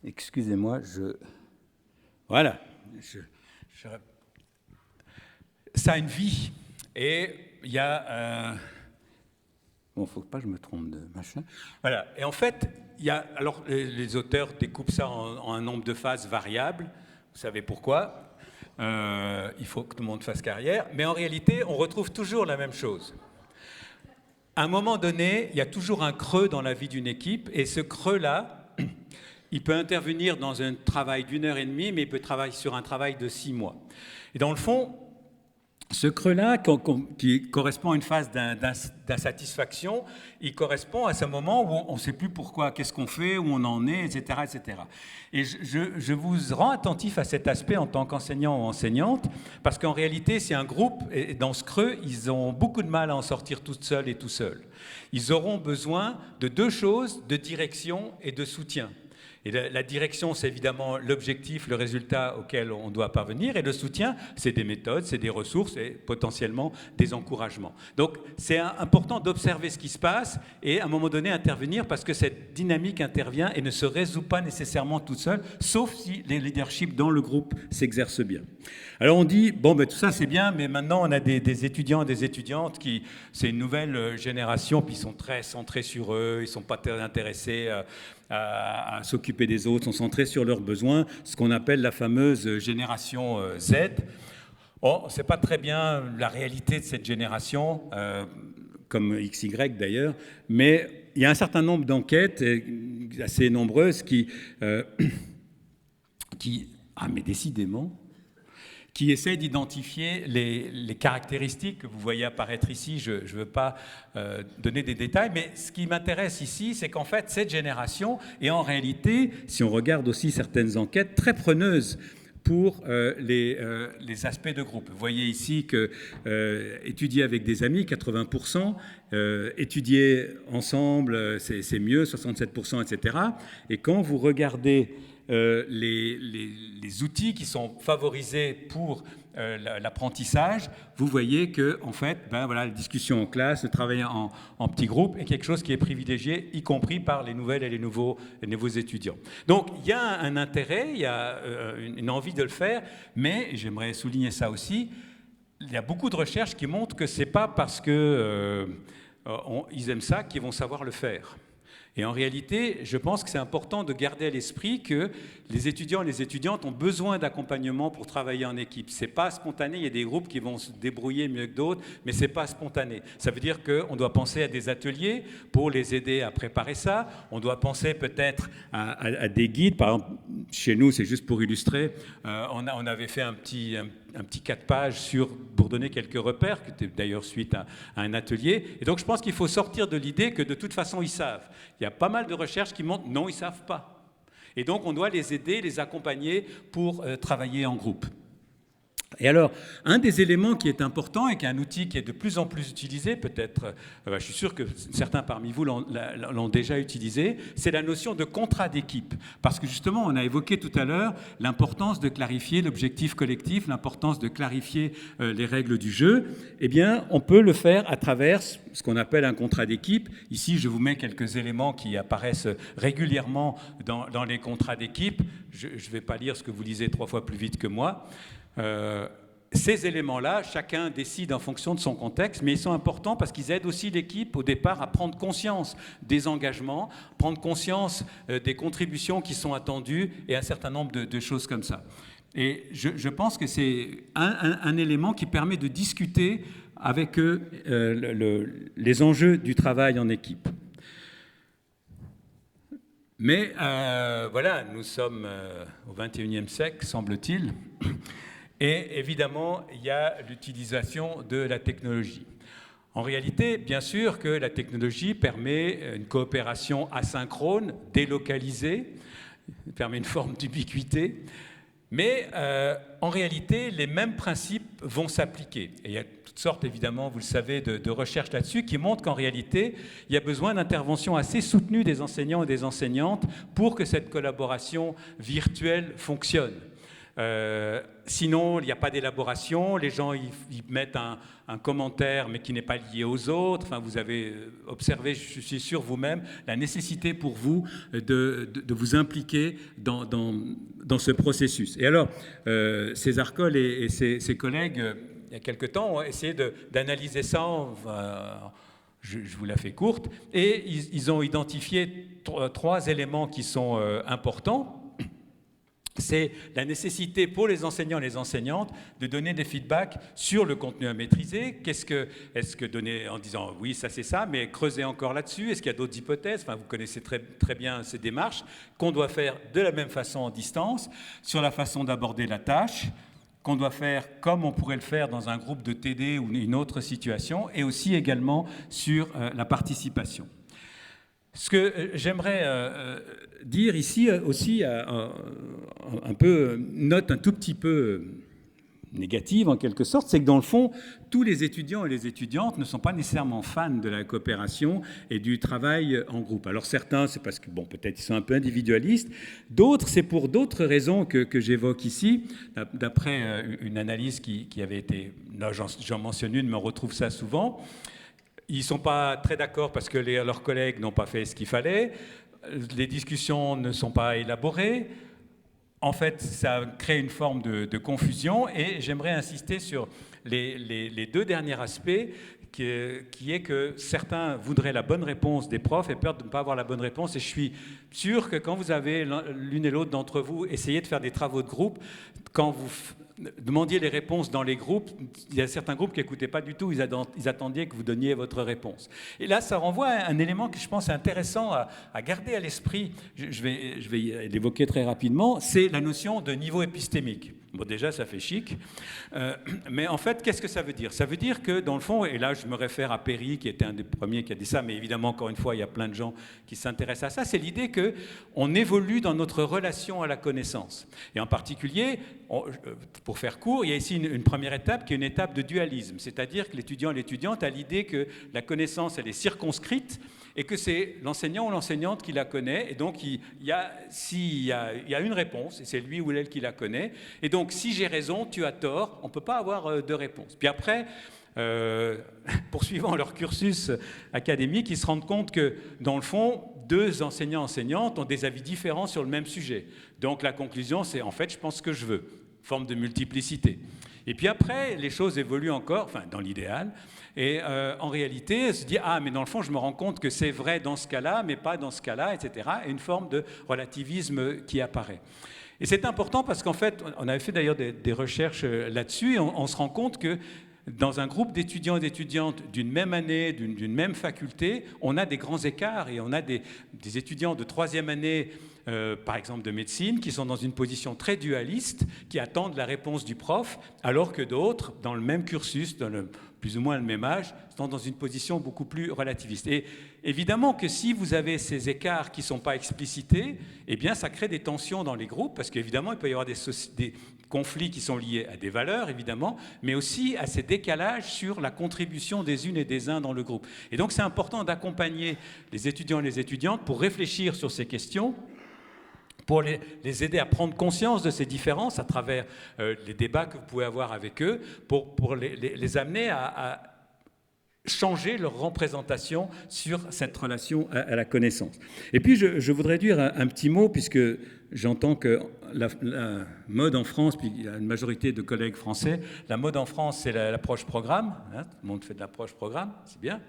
Excusez-moi, Voilà. Ça a une vie. Et il y a... Bon, il ne faut pas que je me trompe de machin. Voilà. Et en fait, alors, les auteurs découpent ça en un nombre de phases variables. Vous savez pourquoi? Il faut que tout le monde fasse carrière, mais en réalité, on retrouve toujours la même chose. À un moment donné, il y a toujours un creux dans la vie d'une équipe, et ce creux-là, il peut intervenir dans un travail d'1 heure et demie, mais il peut travailler sur un travail de 6 mois. Et dans le fond, Ce creux-là, qui correspond à une phase d'insatisfaction, il correspond à ce moment où on ne sait plus pourquoi, qu'est-ce qu'on fait, où on en est, etc. etc. Et je vous rends attentif à cet aspect en tant qu'enseignant ou enseignante, parce qu'en réalité, c'est un groupe, et dans ce creux, ils ont beaucoup de mal à en sortir tout seuls et tout seuls. Ils auront besoin de deux choses, de direction et de soutien. Et la direction, c'est évidemment l'objectif, le résultat auquel on doit parvenir. Et le soutien, c'est des méthodes, c'est des ressources et potentiellement des encouragements. Donc, c'est important d'observer ce qui se passe et à un moment donné intervenir parce que cette dynamique intervient et ne se résout pas nécessairement toute seule, sauf si les leaderships dans le groupe s'exercent bien. Alors on dit, bon, ben, tout ça c'est bien, mais maintenant on a des étudiants et des étudiantes qui, c'est une nouvelle génération, puis ils sont très centrés sur eux, ils ne sont pas très intéressés à s'occuper des autres, sont centrés sur leurs besoins, ce qu'on appelle la fameuse génération Z. Oh, c'est pas très bien la réalité de cette génération, comme XY d'ailleurs, mais il y a un certain nombre d'enquêtes, assez nombreuses, qui mais décidément, qui essaie d'identifier les caractéristiques que vous voyez apparaître ici. Je ne veux pas donner des détails, mais ce qui m'intéresse ici, c'est qu'en fait, cette génération est en réalité, si on regarde aussi certaines enquêtes, très preneuse pour les aspects de groupe. Vous voyez ici que étudier avec des amis, 80%, étudier ensemble, c'est mieux, 67%, etc. Et quand vous regardez les outils qui sont favorisés pour l'apprentissage, vous voyez que en fait, la discussion en classe, le travail en petits groupes est quelque chose qui est privilégié, y compris par les nouvelles et les nouveaux étudiants. Donc, il y a un intérêt, il y a une envie de le faire, mais j'aimerais souligner ça aussi. Il y a beaucoup de recherches qui montrent que c'est pas parce que ils aiment ça qu'ils vont savoir le faire. Et en réalité, je pense que c'est important de garder à l'esprit que les étudiants et les étudiantes ont besoin d'accompagnement pour travailler en équipe. Ce n'est pas spontané, il y a des groupes qui vont se débrouiller mieux que d'autres, mais ce n'est pas spontané. Ça veut dire qu'on doit penser à des ateliers pour les aider à préparer ça. On doit penser peut-être à des guides. Par exemple, chez nous, c'est juste pour illustrer, on avait fait un petit 4 pages pour donner quelques repères, qui était d'ailleurs suite à un atelier. Et donc, je pense qu'il faut sortir de l'idée que de toute façon, ils savent. Il y a pas mal de recherches qui montrent non, ils ne savent pas. Et donc, on doit les aider, les accompagner pour travailler en groupe. Et alors, un des éléments qui est important et qui est un outil qui est de plus en plus utilisé, peut-être, je suis sûr que certains parmi vous l'ont déjà utilisé, c'est la notion de contrat d'équipe. Parce que justement, on a évoqué tout à l'heure l'importance de clarifier l'objectif collectif, l'importance de clarifier les règles du jeu. Eh bien, on peut le faire à travers ce qu'on appelle un contrat d'équipe. Ici, je vous mets quelques éléments qui apparaissent régulièrement dans les contrats d'équipe. Je ne vais pas lire ce que vous lisez 3 fois plus vite que moi. Ces éléments-là, chacun décide en fonction de son contexte, mais ils sont importants parce qu'ils aident aussi l'équipe au départ à prendre conscience des engagements, prendre conscience des contributions qui sont attendues et un certain nombre de choses comme ça. Et je pense que c'est un élément qui permet de discuter avec eux les enjeux du travail en équipe. Mais voilà, nous sommes au XXIe siècle, semble-t-il. Et évidemment, il y a l'utilisation de la technologie. En réalité, bien sûr que la technologie permet une coopération asynchrone, délocalisée, permet une forme d'ubiquité, mais en réalité, les mêmes principes vont s'appliquer. Et il y a toutes sortes, évidemment, vous le savez, de recherches là-dessus qui montrent qu'en réalité, il y a besoin d'interventions assez soutenues des enseignants et des enseignantes pour que cette collaboration virtuelle fonctionne. Sinon, il n'y a pas d'élaboration, les gens ils mettent un commentaire mais qui n'est pas lié aux autres. Enfin, vous avez observé, je suis sûr vous-même, la nécessité pour vous de vous impliquer dans ce processus. Et alors, César Coll et ses collègues, il y a quelque temps, ont essayé d'analyser ça, je vous la fais courte, et ils ont identifié 3 éléments qui sont importants. C'est la nécessité pour les enseignants et les enseignantes de donner des feedbacks sur le contenu à maîtriser. Est-ce que donner en disant oui, ça c'est ça, mais creuser encore là-dessus. Est-ce qu'il y a d'autres hypothèses? Enfin, vous connaissez très, très bien ces démarches qu'on doit faire de la même façon en distance, sur la façon d'aborder la tâche, qu'on doit faire comme on pourrait le faire dans un groupe de TD ou une autre situation, et aussi également sur la participation. Ce que j'aimerais dire ici aussi, un peu, note un tout petit peu négative en quelque sorte, c'est que dans le fond, tous les étudiants et les étudiantes ne sont pas nécessairement fans de la coopération et du travail en groupe. Alors certains, c'est parce que, bon, peut-être ils sont un peu individualistes, d'autres, c'est pour d'autres raisons que j'évoque ici, d'après une analyse qui avait été, là j'en mentionne une, mais on retrouve ça souvent. Ils ne sont pas très d'accord parce que leurs collègues n'ont pas fait ce qu'il fallait, les discussions ne sont pas élaborées. En fait, ça crée une forme de confusion et j'aimerais insister sur les deux derniers aspects qui est que certains voudraient la bonne réponse des profs et peur de ne pas avoir la bonne réponse. Et je suis sûr que quand vous avez l'une et l'autre d'entre vous essayé de faire des travaux de groupe, quand vous demandiez les réponses dans les groupes, il y a certains groupes qui n'écoutaient pas du tout, ils attendaient que vous donniez votre réponse. Et là, ça renvoie à un élément que je pense intéressant à garder à l'esprit, je vais l'évoquer très rapidement, c'est la notion de niveau épistémique. Bon, déjà, ça fait chic, mais en fait, qu'est-ce que ça veut dire ? Ça veut dire que, dans le fond, et là, je me réfère à Perry, qui était un des premiers qui a dit ça, mais évidemment, encore une fois, il y a plein de gens qui s'intéressent à ça, c'est l'idée qu'on évolue dans notre relation à la connaissance. Et en particulier, pour faire court, il y a ici une première étape qui est une étape de dualisme, c'est-à-dire que l'étudiant et l'étudiante a l'idée que la connaissance, elle est circonscrite, et que c'est l'enseignant ou l'enseignante qui la connaît, et donc s'il y a une réponse, et c'est lui ou elle qui la connaît, et donc si j'ai raison, tu as tort, on ne peut pas avoir de réponse. Puis après, poursuivant leur cursus académique, ils se rendent compte que, dans le fond, deux enseignants-enseignantes ont des avis différents sur le même sujet. Donc la conclusion, c'est en fait, je pense ce que je veux, forme de multiplicité. Et puis après, les choses évoluent encore, enfin dans l'idéal, et en réalité, elle se dit « Ah, mais dans le fond, je me rends compte que c'est vrai dans ce cas-là, mais pas dans ce cas-là, etc. » Et une forme de relativisme qui apparaît. Et c'est important parce qu'en fait, on avait fait d'ailleurs des recherches là-dessus, et on se rend compte que dans un groupe d'étudiants et d'étudiantes d'une même année, d'une même faculté, on a des grands écarts, et on a des étudiants de troisième année, par exemple de médecine, qui sont dans une position très dualiste, qui attendent la réponse du prof, alors que d'autres, dans le même cursus, plus ou moins le même âge, sont dans une position beaucoup plus relativiste. Et évidemment que si vous avez ces écarts qui ne sont pas explicités, eh bien ça crée des tensions dans les groupes, parce qu'évidemment il peut y avoir des conflits qui sont liés à des valeurs, évidemment, mais aussi à ces décalages sur la contribution des unes et des uns dans le groupe. Et donc c'est important d'accompagner les étudiants et les étudiantes pour réfléchir sur ces questions, pour les aider à prendre conscience de ces différences à travers les débats que vous pouvez avoir avec eux, pour les amener à changer leur représentation sur cette relation à la connaissance. Et puis je voudrais dire un petit mot, puisque j'entends que la mode en France, puis il y a une majorité de collègues français, la mode en France, c'est l'approche programme, hein, tout le monde fait de l'approche programme, c'est bien.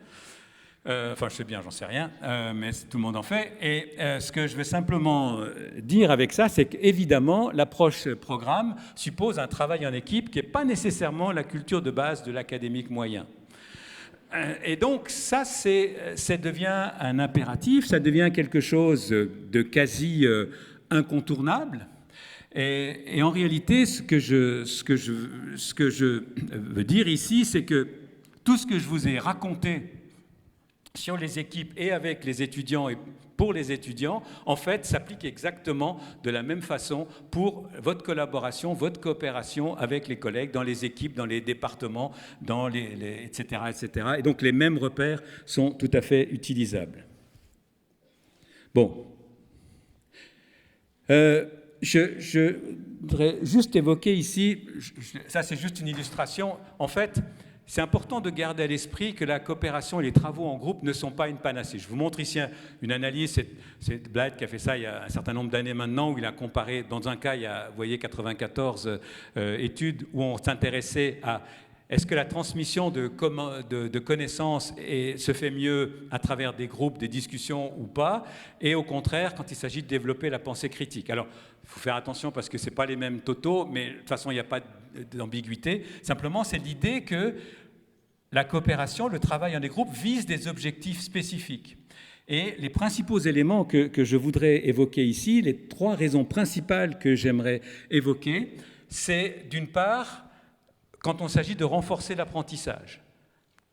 Enfin, je sais bien, j'en sais rien, mais tout le monde en fait. Et ce que je veux simplement dire avec ça, c'est qu'évidemment, l'approche programme suppose un travail en équipe qui n'est pas nécessairement la culture de base de l'académique moyen. Et donc, ça devient un impératif, ça devient quelque chose de quasi incontournable. Et en réalité, ce que je veux dire ici, c'est que tout ce que je vous ai raconté sur les équipes et avec les étudiants et pour les étudiants, en fait, s'applique exactement de la même façon pour votre collaboration, votre coopération avec les collègues dans les équipes, dans les départements, etc., etc. Et donc, les mêmes repères sont tout à fait utilisables. Bon. Je voudrais juste évoquer ici, ça c'est juste une illustration, en fait, c'est important de garder à l'esprit que la coopération et les travaux en groupe ne sont pas une panacée. Je vous montre ici une analyse, c'est Blade qui a fait ça il y a un certain nombre d'années maintenant, où il a comparé, dans un cas, il y a, vous voyez, 94 études où on s'intéressait à est-ce que la transmission de connaissances se fait mieux à travers des groupes, des discussions ou pas, et au contraire, quand il s'agit de développer la pensée critique. Alors, il faut faire attention parce que ce n'est pas les mêmes totaux, mais de toute façon, il n'y a pas d'ambiguïté. Simplement, c'est l'idée que la coopération, le travail en des groupes vise des objectifs spécifiques. Et les principaux éléments que je voudrais évoquer ici, les trois raisons principales que j'aimerais évoquer, c'est d'une part, quand on s'agit de renforcer l'apprentissage,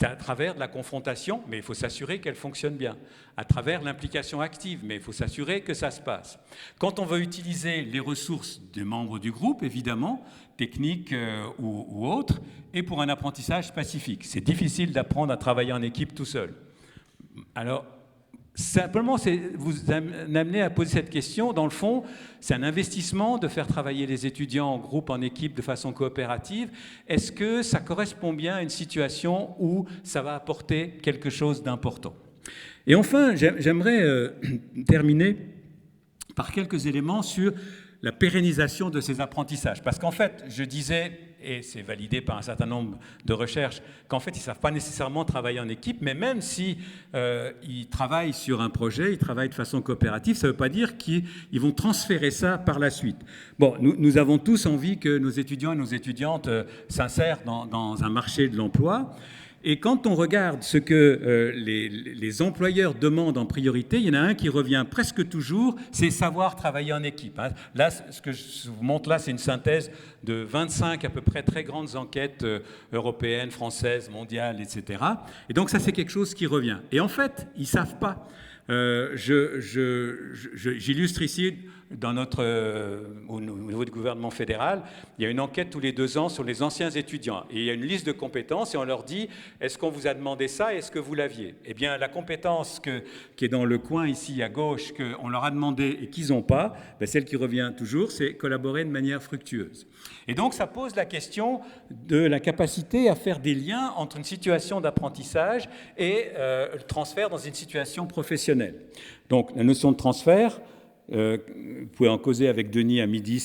à travers de la confrontation, mais il faut s'assurer qu'elle fonctionne bien, à travers l'implication active, mais il faut s'assurer que ça se passe. Quand on veut utiliser les ressources des membres du groupe, évidemment, techniques ou autres, et pour un apprentissage spécifique. C'est difficile d'apprendre à travailler en équipe tout seul. Alors, simplement, vous amenez à poser cette question. Dans le fond, c'est un investissement de faire travailler les étudiants en groupe, en équipe, de façon coopérative. Est-ce que ça correspond bien à une situation où ça va apporter quelque chose d'important? Et enfin, j'aimerais terminer par quelques éléments sur la pérennisation de ces apprentissages. Parce qu'en fait, je disais, et c'est validé par un certain nombre de recherches, qu'en fait, ils ne savent pas nécessairement travailler en équipe, mais même si ils travaillent sur un projet, ils travaillent de façon coopérative, ça ne veut pas dire qu'ils vont transférer ça par la suite. Bon, nous avons tous envie que nos étudiants et nos étudiantes s'insèrent dans un marché de l'emploi. Et quand on regarde ce que les employeurs demandent en priorité, il y en a un qui revient presque toujours, c'est savoir travailler en équipe. Là, ce que je vous montre là, c'est une synthèse de 25 à peu près très grandes enquêtes européennes, françaises, mondiales, etc. Et donc ça, c'est quelque chose qui revient. Et en fait, ils ne savent pas. J'illustre ici, au niveau du gouvernement fédéral, il y a une enquête tous les 2 ans sur les anciens étudiants. Et il y a une liste de compétences et on leur dit, est-ce qu'on vous a demandé ça, est-ce que vous l'aviez? Eh bien, la compétence qui est dans le coin ici à gauche, qu'on leur a demandé et qu'ils n'ont pas, celle qui revient toujours, c'est collaborer de manière fructueuse. Et donc, ça pose la question de la capacité à faire des liens entre une situation d'apprentissage et le transfert dans une situation professionnelle. Donc, la notion de transfert, vous pouvez en causer avec Denis à midi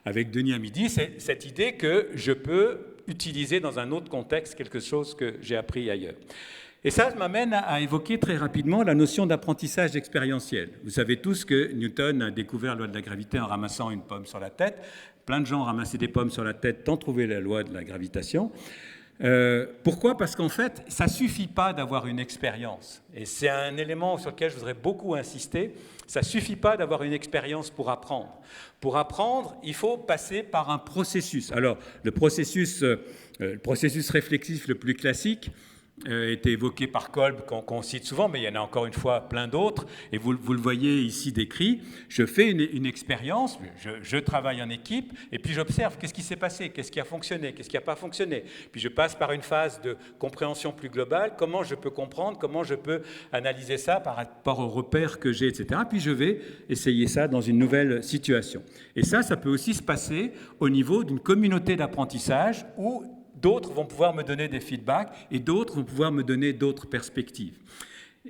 avec Denis à midi, c'est cette idée que je peux utiliser dans un autre contexte quelque chose que j'ai appris ailleurs. Et ça m'amène à évoquer très rapidement la notion d'apprentissage expérientiel. Vous savez tous que Newton a découvert la loi de la gravité en ramassant une pomme sur la tête. Plein de gens ramassaient des pommes sur la tête tant trouver la loi de la gravitation. Pourquoi? Parce qu'en fait, ça ne suffit pas d'avoir une expérience. Et c'est un élément sur lequel je voudrais beaucoup insister. Ça ne suffit pas d'avoir une expérience pour apprendre. Pour apprendre, il faut passer par un processus. Alors, le processus réflexif le plus classique était évoqué par Kolb, qu'on cite souvent, mais il y en a encore une fois plein d'autres, et vous le voyez ici décrit. Je fais une expérience, je travaille en équipe, et puis j'observe qu'est-ce qui s'est passé, qu'est-ce qui a fonctionné, qu'est-ce qui n'a pas fonctionné. Puis je passe par une phase de compréhension plus globale, comment je peux comprendre, comment je peux analyser ça par rapport aux repères que j'ai, etc. Puis je vais essayer ça dans une nouvelle situation. Et ça peut aussi se passer au niveau d'une communauté d'apprentissage où d'autres vont pouvoir me donner des feedbacks et d'autres vont pouvoir me donner d'autres perspectives.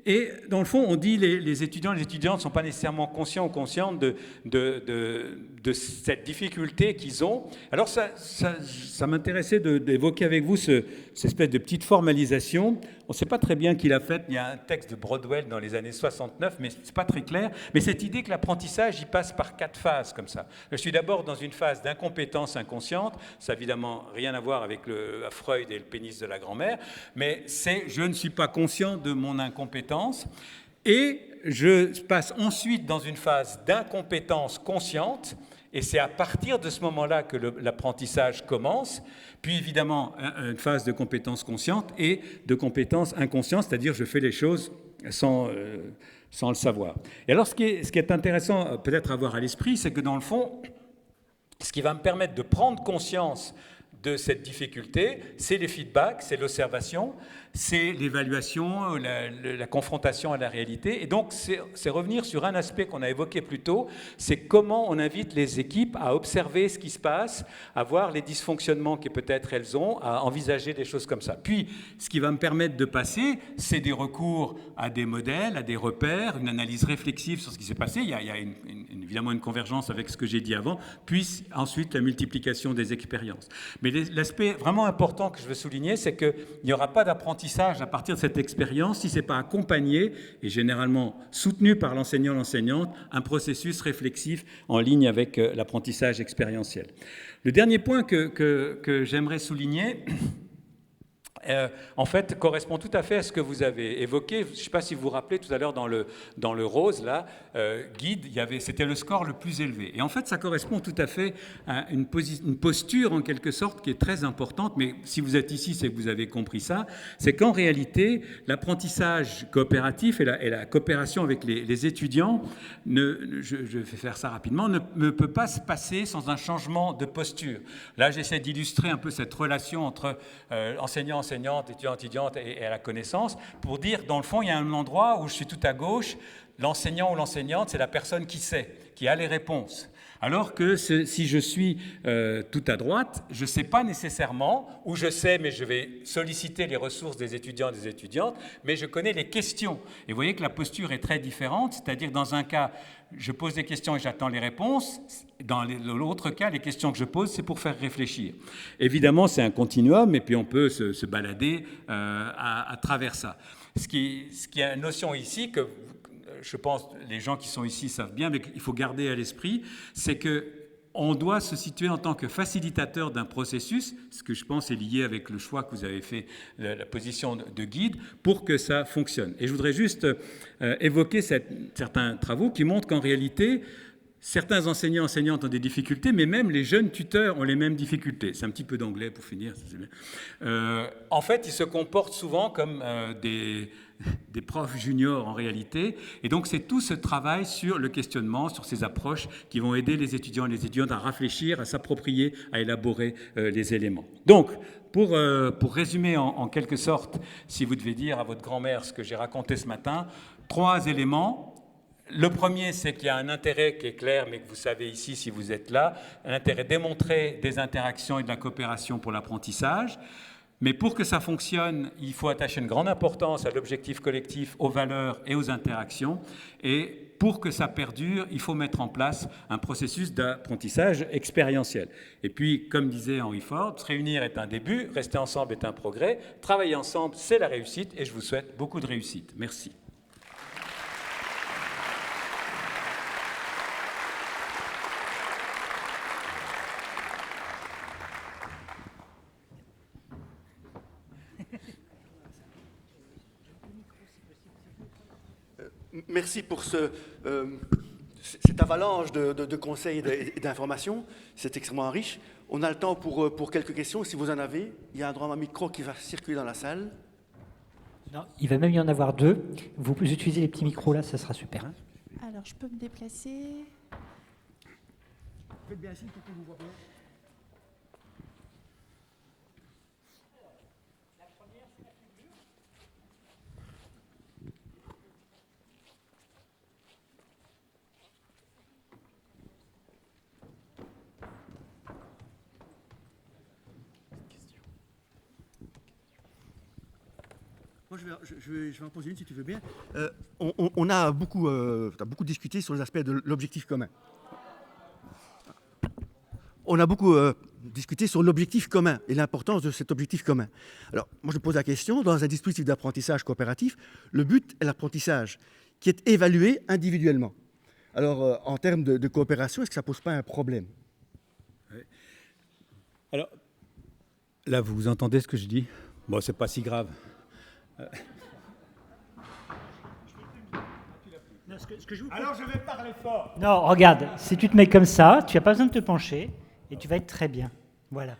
Et dans le fond, on dit les étudiants et les étudiantes ne sont pas nécessairement conscients ou conscientes de cette difficulté qu'ils ont. Alors ça m'intéressait d'évoquer avec vous cette espèce de petite formalisation. On ne sait pas très bien qui l'a faite. Il y a un texte de Broadwell dans les années 69, mais ce n'est pas très clair. Mais cette idée que l'apprentissage, il passe par 4 phases comme ça. Je suis d'abord dans une phase d'incompétence inconsciente. Ça n'a évidemment rien à voir avec Freud et le pénis de la grand-mère. Mais c'est je ne suis pas conscient de mon incompétence. Et je passe ensuite dans une phase d'incompétence consciente. Et c'est à partir de ce moment-là que l'apprentissage commence. Puis évidemment, une phase de compétence consciente et de compétence inconsciente, c'est-à-dire je fais les choses sans le savoir. Et alors, ce qui est intéressant peut-être à avoir à l'esprit, c'est que dans le fond, ce qui va me permettre de prendre conscience de cette difficulté, c'est les feedbacks, c'est l'observation, c'est l'évaluation, la confrontation à la réalité. Et donc, c'est revenir sur un aspect qu'on a évoqué plus tôt, c'est comment on invite les équipes à observer ce qui se passe, à voir les dysfonctionnements que peut-être elles ont, à envisager des choses comme ça. Puis, ce qui va me permettre de passer, c'est des recours à des modèles, à des repères, une analyse réflexive sur ce qui s'est passé. Il y a évidemment une convergence avec ce que j'ai dit avant, puis ensuite la multiplication des expériences. Mais l'aspect vraiment important que je veux souligner, c'est qu'il n'y aura pas d'apprentissage à partir de cette expérience si ce n'est pas accompagné et généralement soutenu par l'enseignant, l'enseignante, un processus réflexif en ligne avec l'apprentissage expérientiel. Le dernier point que j'aimerais souligner en fait, correspond tout à fait à ce que vous avez évoqué. Je ne sais pas si vous vous rappelez tout à l'heure dans le rose, là, guide, c'était le score le plus élevé. Et en fait, ça correspond tout à fait à une posture, en quelque sorte, qui est très importante. Mais si vous êtes ici, c'est que vous avez compris ça. C'est qu'en réalité, l'apprentissage coopératif et la coopération avec les étudiants, je vais faire ça rapidement, ne peut pas se passer sans un changement de posture. Là, j'essaie d'illustrer un peu cette relation entre enseignant-enseignante, étudiant-étudiante et à la connaissance, pour dire, dans le fond, il y a un endroit où je suis tout à gauche, l'enseignant ou l'enseignante, c'est la personne qui sait, qui a les réponses. Alors que si je suis tout à droite, je ne sais pas nécessairement, ou je sais, mais je vais solliciter les ressources des étudiants et des étudiantes, mais je connais les questions. Et vous voyez que la posture est très différente, c'est-à-dire dans un cas, je pose des questions et j'attends les réponses. Dans l'autre cas, les questions que je pose, c'est pour faire réfléchir. Évidemment, c'est un continuum, et puis on peut se balader à travers ça. Ce qui est une notion ici que je pense que les gens qui sont ici savent bien, mais qu'il faut garder à l'esprit, c'est qu'on doit se situer en tant que facilitateur d'un processus, ce que je pense est lié avec le choix que vous avez fait, la position de guide, pour que ça fonctionne. Et je voudrais juste évoquer certains travaux qui montrent qu'en réalité, certains enseignants et enseignantes ont des difficultés, mais même les jeunes tuteurs ont les mêmes difficultés. C'est un petit peu d'anglais pour finir. En fait, ils se comportent souvent comme des profs juniors en réalité. Et donc, c'est tout ce travail sur le questionnement, sur ces approches qui vont aider les étudiants et les étudiantes à réfléchir, à s'approprier, à élaborer les éléments. Donc, pour résumer en quelque sorte, si vous devez dire à votre grand-mère ce que j'ai raconté ce matin, 3 éléments. Le premier, c'est qu'il y a un intérêt qui est clair, mais que vous savez ici si vous êtes là, un intérêt démontré des interactions et de la coopération pour l'apprentissage. Mais pour que ça fonctionne, il faut attacher une grande importance à l'objectif collectif, aux valeurs et aux interactions. Et pour que ça perdure, il faut mettre en place un processus d'apprentissage expérientiel. Et puis, comme disait Henry Ford, se réunir est un début, rester ensemble est un progrès, travailler ensemble, c'est la réussite, et je vous souhaite beaucoup de réussite. Merci. Merci pour cette avalanche de conseils et d'informations. C'est extrêmement riche. On a le temps pour quelques questions, si vous en avez. Il y a un droit à un micro qui va circuler dans la salle. Non, il va même y en avoir 2. Vous utilisez les petits micros là, ça sera super. Hein. Alors, je peux me déplacer. Faites bien signe pour qu'on vous voit bien. Moi, je vais en poser une si tu veux bien. On a beaucoup discuté sur les aspects de l'objectif commun. On a beaucoup discuté sur l'objectif commun et l'importance de cet objectif commun. Alors, moi, je pose la question, dans un dispositif d'apprentissage coopératif, le but est l'apprentissage qui est évalué individuellement. Alors, en termes de coopération, est-ce que ça ne pose pas un problème? Oui. Alors, là, vous entendez ce que je dis? Bon, c'est pas si grave. Alors je vais parler fort. Non, regarde, si tu te mets comme ça, tu n'as pas besoin de te pencher et tu vas être très bien. Voilà.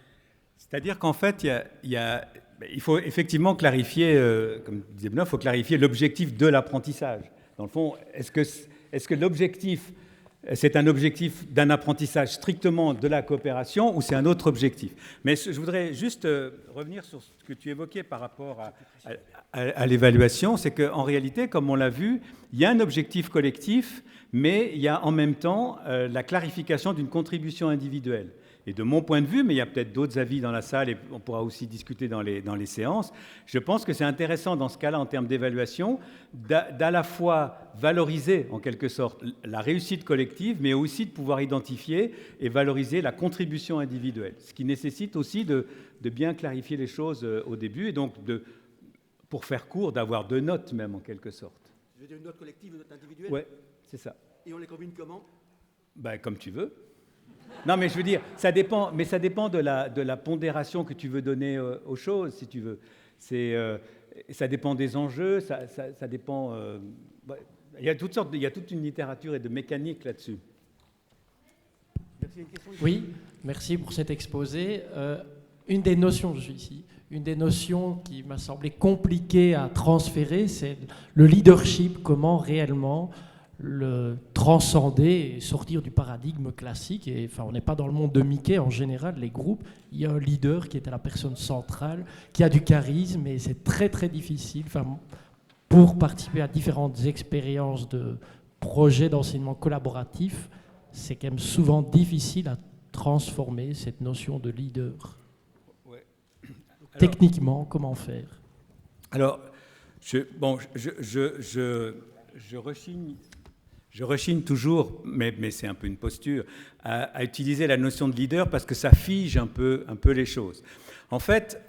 C'est-à-dire qu'en fait, il faut effectivement clarifier, comme disait Benoît, il faut clarifier l'objectif de l'apprentissage. Dans le fond, est-ce que l'objectif, c'est un objectif d'un apprentissage strictement de la coopération ou c'est un autre objectif? Mais je voudrais juste revenir sur ce que tu évoquais par rapport à l'évaluation, c'est qu'en réalité, comme on l'a vu, il y a un objectif collectif, mais il y a en même temps la clarification d'une contribution individuelle. Et de mon point de vue, mais il y a peut-être d'autres avis dans la salle et on pourra aussi discuter dans les séances, je pense que c'est intéressant dans ce cas-là, en termes d'évaluation, d'à la fois valoriser en quelque sorte la réussite collective, mais aussi de pouvoir identifier et valoriser la contribution individuelle, ce qui nécessite aussi de bien clarifier les choses au début et donc, pour faire court, d'avoir 2 notes même en quelque sorte. Tu veux dire une note collective, une note individuelle? Oui, c'est ça. Et on les combine comment? Comme tu veux. Non, mais je veux dire, ça dépend de la pondération que tu veux donner aux choses, si tu veux. Ça dépend des enjeux, ça dépend... il y a toute une littérature et de mécanique là-dessus. Oui, merci pour cet exposé. Une des notions, je suis ici, une des notions qui m'a semblé compliquée à transférer, c'est le leadership, comment réellement le transcender et sortir du paradigme classique. Et, enfin, on n'est pas dans le monde de Mickey, en général, les groupes, il y a un leader qui est à la personne centrale, qui a du charisme, et c'est très très difficile, enfin, pour participer à différentes expériences de projets d'enseignement collaboratif, c'est quand même souvent difficile à transformer cette notion de leader. Ouais. Alors, techniquement, comment faire? Alors, je rechigne toujours, mais c'est un peu une posture, à utiliser la notion de leader parce que ça fige un peu les choses. En fait,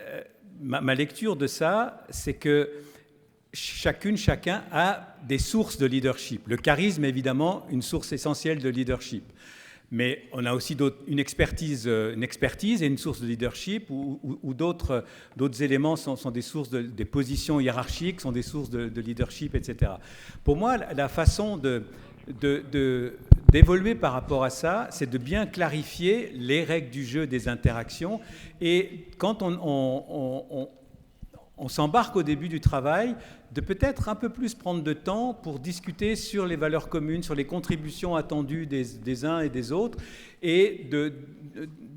ma lecture de ça, c'est que chacun a des sources de leadership. Le charisme, évidemment, une source essentielle de leadership. Mais on a aussi une expertise et une source de leadership, ou d'autres éléments sont des sources des positions hiérarchiques, sont des sources de leadership, etc. Pour moi, la façon d'évoluer par rapport à ça, c'est de bien clarifier les règles du jeu des interactions. Et quand on s'embarque au début du travail, de peut-être un peu plus prendre de temps pour discuter sur les valeurs communes, sur les contributions attendues des uns et des autres, et de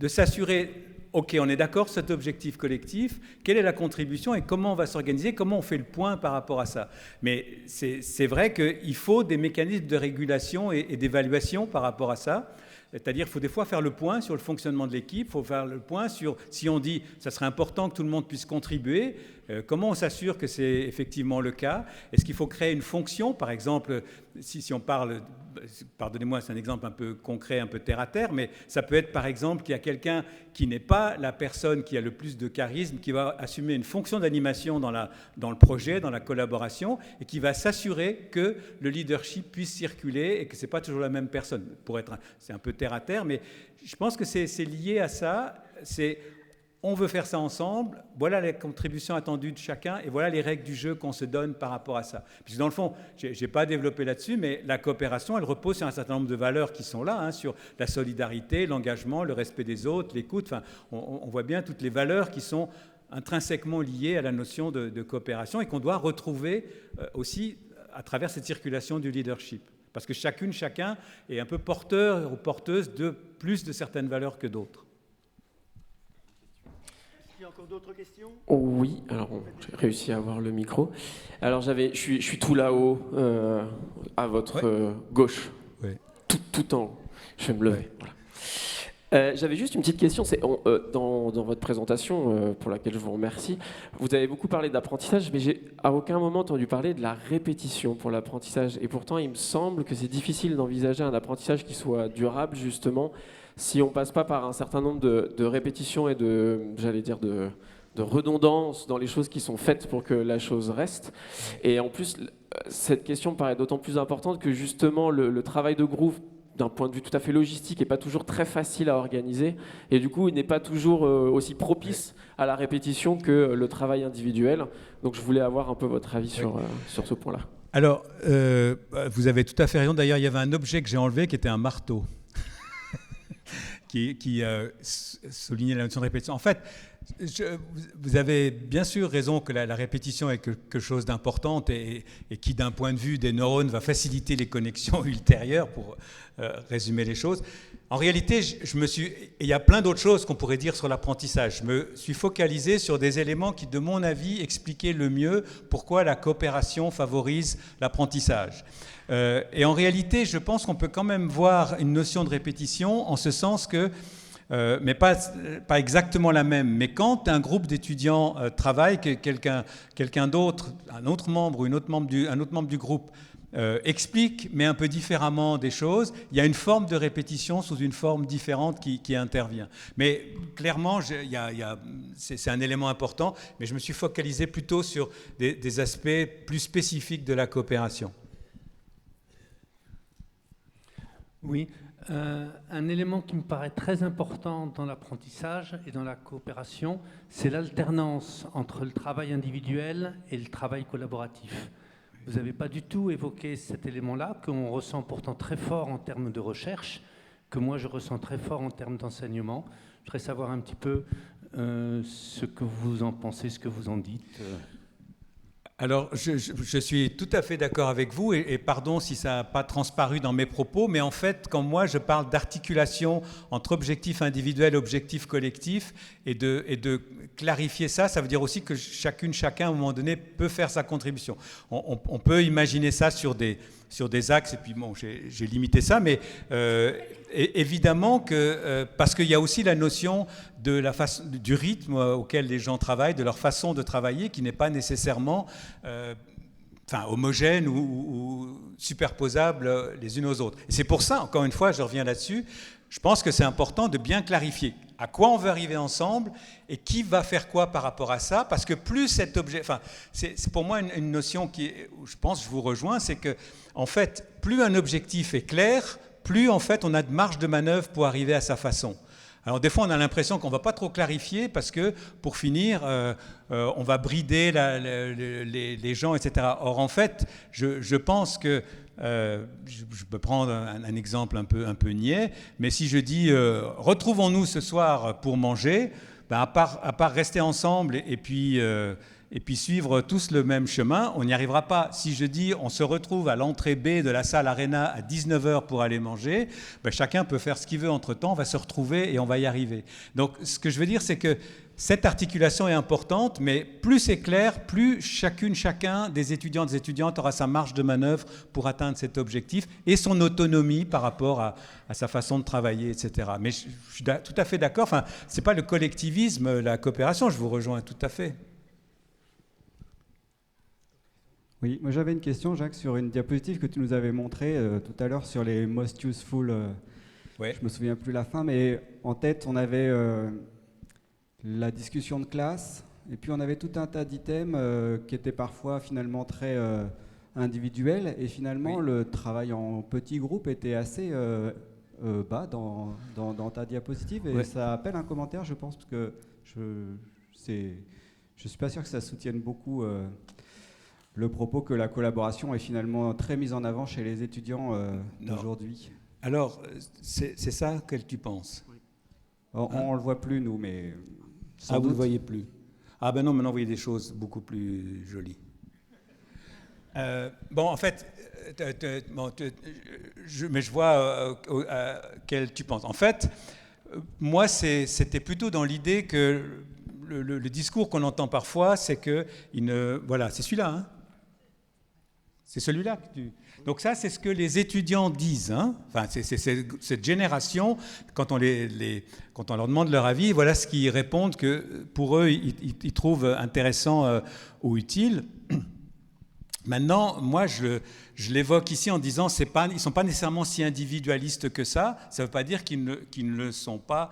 s'assurer, OK, on est d'accord sur cet objectif collectif, quelle est la contribution et comment on va s'organiser, comment on fait le point par rapport à ça. Mais c'est vrai qu'il faut des mécanismes de régulation et d'évaluation par rapport à ça. C'est-à-dire qu'il faut des fois faire le point sur le fonctionnement de l'équipe, il faut faire le point sur, si on dit ça serait important que tout le monde puisse contribuer, comment on s'assure que c'est effectivement le cas? Est-ce qu'il faut créer une fonction? Par exemple, si on parle, pardonnez-moi, c'est un exemple un peu concret, un peu terre à terre, mais ça peut être par exemple qu'il y a quelqu'un qui n'est pas la personne qui a le plus de charisme, qui va assumer une fonction d'animation dans le projet, dans la collaboration, et qui va s'assurer que le leadership puisse circuler et que ce n'est pas toujours la même personne. C'est un peu terre à terre, mais je pense que c'est lié à ça. On veut faire ça ensemble, voilà les contributions attendues de chacun et voilà les règles du jeu qu'on se donne par rapport à ça. Puisque dans le fond, je n'ai pas développé là-dessus, mais la coopération, elle repose sur un certain nombre de valeurs qui sont là, sur la solidarité, l'engagement, le respect des autres, l'écoute. Enfin, on voit bien toutes les valeurs qui sont intrinsèquement liées à la notion de coopération et qu'on doit retrouver aussi à travers cette circulation du leadership. Parce que chacun est un peu porteur ou porteuse de plus de certaines valeurs que d'autres. Il y a encore d'autres questions? Oui, alors j'ai réussi à avoir le micro. Alors je suis tout là-haut, à votre gauche, tout en haut. Je vais me lever. Voilà. J'avais juste une petite question. Dans votre présentation, pour laquelle je vous remercie, vous avez beaucoup parlé d'apprentissage, mais j'ai à aucun moment entendu parler de la répétition pour l'apprentissage. Et pourtant, il me semble que c'est difficile d'envisager un apprentissage qui soit durable, justement, si on ne passe pas par un certain nombre de répétitions et de redondance dans les choses qui sont faites pour que la chose reste. Et en plus, cette question paraît d'autant plus importante que justement le travail de groupe, d'un point de vue tout à fait logistique, n'est pas toujours très facile à organiser. Et du coup, il n'est pas toujours aussi propice à la répétition que le travail individuel. Donc je voulais avoir un peu votre avis sur ce point-là. Alors, vous avez tout à fait raison. D'ailleurs, il y avait un objet que j'ai enlevé qui était un marteau. qui soulignait la notion de répétition. En fait, vous avez bien sûr raison que la répétition est quelque chose d'important et qui, d'un point de vue des neurones, va faciliter les connexions ultérieures, pour résumer les choses. En réalité, il y a plein d'autres choses qu'on pourrait dire sur l'apprentissage. Je me suis focalisé sur des éléments qui, de mon avis, expliquaient le mieux pourquoi la coopération favorise l'apprentissage. Et en réalité, je pense qu'on peut quand même voir une notion de répétition en ce sens que, mais pas exactement la même, mais quand un groupe d'étudiants travaille, que quelqu'un d'autre, un autre membre du groupe explique, mais un peu différemment des choses, il y a une forme de répétition sous une forme différente qui intervient. Mais clairement, c'est un élément important, mais je me suis focalisé plutôt sur des aspects plus spécifiques de la coopération. Oui, Un élément qui me paraît très important dans l'apprentissage et dans la coopération, c'est l'alternance entre le travail individuel et le travail collaboratif. Vous n'avez pas du tout évoqué cet élément-là, qu'on ressent pourtant très fort en termes de recherche, que moi je ressens très fort en termes d'enseignement. Je voudrais savoir un petit peu ce que vous en pensez, ce que vous en dites. Alors, je suis tout à fait d'accord avec vous, et pardon si ça n'a pas transparu dans mes propos, mais en fait, quand moi je parle d'articulation entre objectifs individuels et objectifs collectifs, et de clarifier ça, ça veut dire aussi que chacun, à un moment donné, peut faire sa contribution. On peut imaginer ça sur des axes, et puis bon, j'ai limité ça, mais évidemment que, parce qu'il y a aussi la notion du rythme auquel les gens travaillent, de leur façon de travailler, qui n'est pas nécessairement homogène ou superposable les unes aux autres. Et c'est pour ça, encore une fois, je reviens là-dessus, je pense que c'est important de bien clarifier à quoi on veut arriver ensemble et qui va faire quoi par rapport à ça, parce que plus cet objet... c'est pour moi une notion qui, je pense, je vous rejoins, c'est que, en fait, plus un objectif est clair, plus, en fait, on a de marge de manœuvre pour arriver à sa façon. Alors des fois, on a l'impression qu'on ne va pas trop clarifier parce que, pour finir, on va brider les gens, etc. Or, en fait, je pense que, je peux prendre un exemple un peu niais, mais si je dis retrouvons-nous ce soir pour manger, à part rester ensemble et puis suivre tous le même chemin, on n'y arrivera pas. Si je dis on se retrouve à l'entrée B de la salle Arena à 19h pour aller manger, chacun peut faire ce qu'il veut entre-temps, on va se retrouver et on va y arriver. Donc ce que je veux dire, c'est que cette articulation est importante, mais plus c'est clair, plus chacun des étudiants, des étudiantes aura sa marge de manœuvre pour atteindre cet objectif et son autonomie par rapport à sa façon de travailler, etc. Mais je suis tout à fait d'accord, ce n'est pas le collectivisme, la coopération, je vous rejoins tout à fait. Oui, moi j'avais une question, Jacques, sur une diapositive que tu nous avais montrée tout à l'heure sur les most useful. Ouais. Je me souviens plus la fin, mais en tête on avait la discussion de classe, et puis on avait tout un tas d'items qui étaient parfois finalement très individuels, et finalement oui. Le travail en petits groupes était assez bas dans ta diapositive, et ouais. Ça appelle un commentaire, je pense, parce que je suis pas sûr que ça soutienne beaucoup le propos que la collaboration est finalement très mise en avant chez les étudiants d'aujourd'hui. Alors, c'est ça que tu penses? Oui. On le voit plus, nous, mais... Vous ne le voyez plus? Ah ben non, maintenant vous voyez des choses beaucoup plus jolies. En fait, mais je vois quel tu penses. En fait, moi, c'était plutôt dans l'idée que le discours qu'on entend parfois, c'est que... Voilà, c'est celui-là, hein? C'est celui-là que tu... Donc ça, c'est ce que les étudiants disent. Hein. C'est cette génération, quand on leur demande leur avis, voilà ce qu'ils répondent que pour eux, ils trouvent intéressant ou utile. Maintenant, moi, je l'évoque ici en disant ils ne sont pas nécessairement si individualistes que ça. Ça ne veut pas dire qu'ils ne le sont pas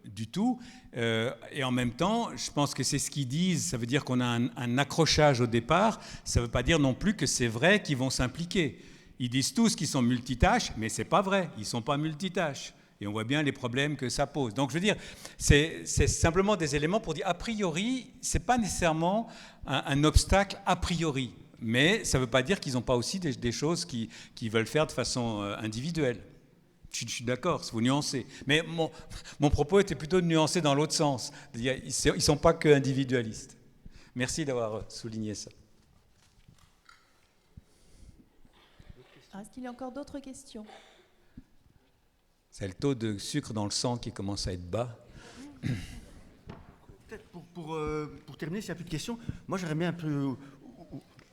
du tout. Et en même temps, je pense que c'est ce qu'ils disent. Ça veut dire qu'on a un accrochage au départ. Ça ne veut pas dire non plus que c'est vrai qu'ils vont s'impliquer. Ils disent tous qu'ils sont multitâches, mais ce n'est pas vrai. Ils ne sont pas multitâches. Et on voit bien les problèmes que ça pose. Donc, je veux dire, c'est simplement des éléments pour dire, a priori, ce n'est pas nécessairement un obstacle a priori. Mais ça ne veut pas dire qu'ils n'ont pas aussi des choses qu'ils veulent faire de façon individuelle. Je suis d'accord, vous nuancez. Mais mon propos était plutôt de nuancer dans l'autre sens. Ils ne sont pas que individualistes. Merci d'avoir souligné ça. Est-ce qu'il y a encore d'autres questions? C'est le taux de sucre dans le sang qui commence à être bas. Peut-être pour terminer, s'il n'y a plus de questions, moi j'aimerais bien un peu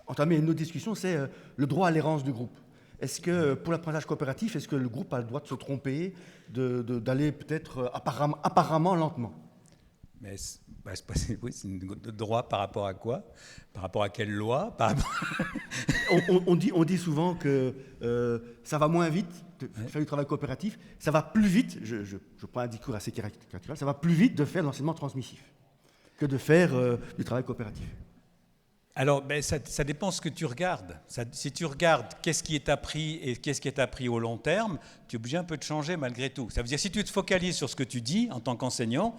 entamer une autre discussion, c'est le droit à l'errance du groupe. Est-ce que, pour l'apprentissage coopératif, est-ce que le groupe a le droit de se tromper, d'aller peut-être apparemment lentement? Mais c'est un droit par rapport à quoi? Par rapport à quelle loi? on dit souvent que ça va moins vite de faire du travail coopératif, ça va plus vite, je prends un discours assez caricatural, ça va plus vite de faire l'enseignement transmissif que de faire du travail coopératif. Alors, ça dépend ce que tu regardes. Si tu regardes qu'est-ce qui est appris et qu'est-ce qui est appris au long terme, tu es obligé un peu de changer malgré tout. Ça veut dire si tu te focalises sur ce que tu dis en tant qu'enseignant,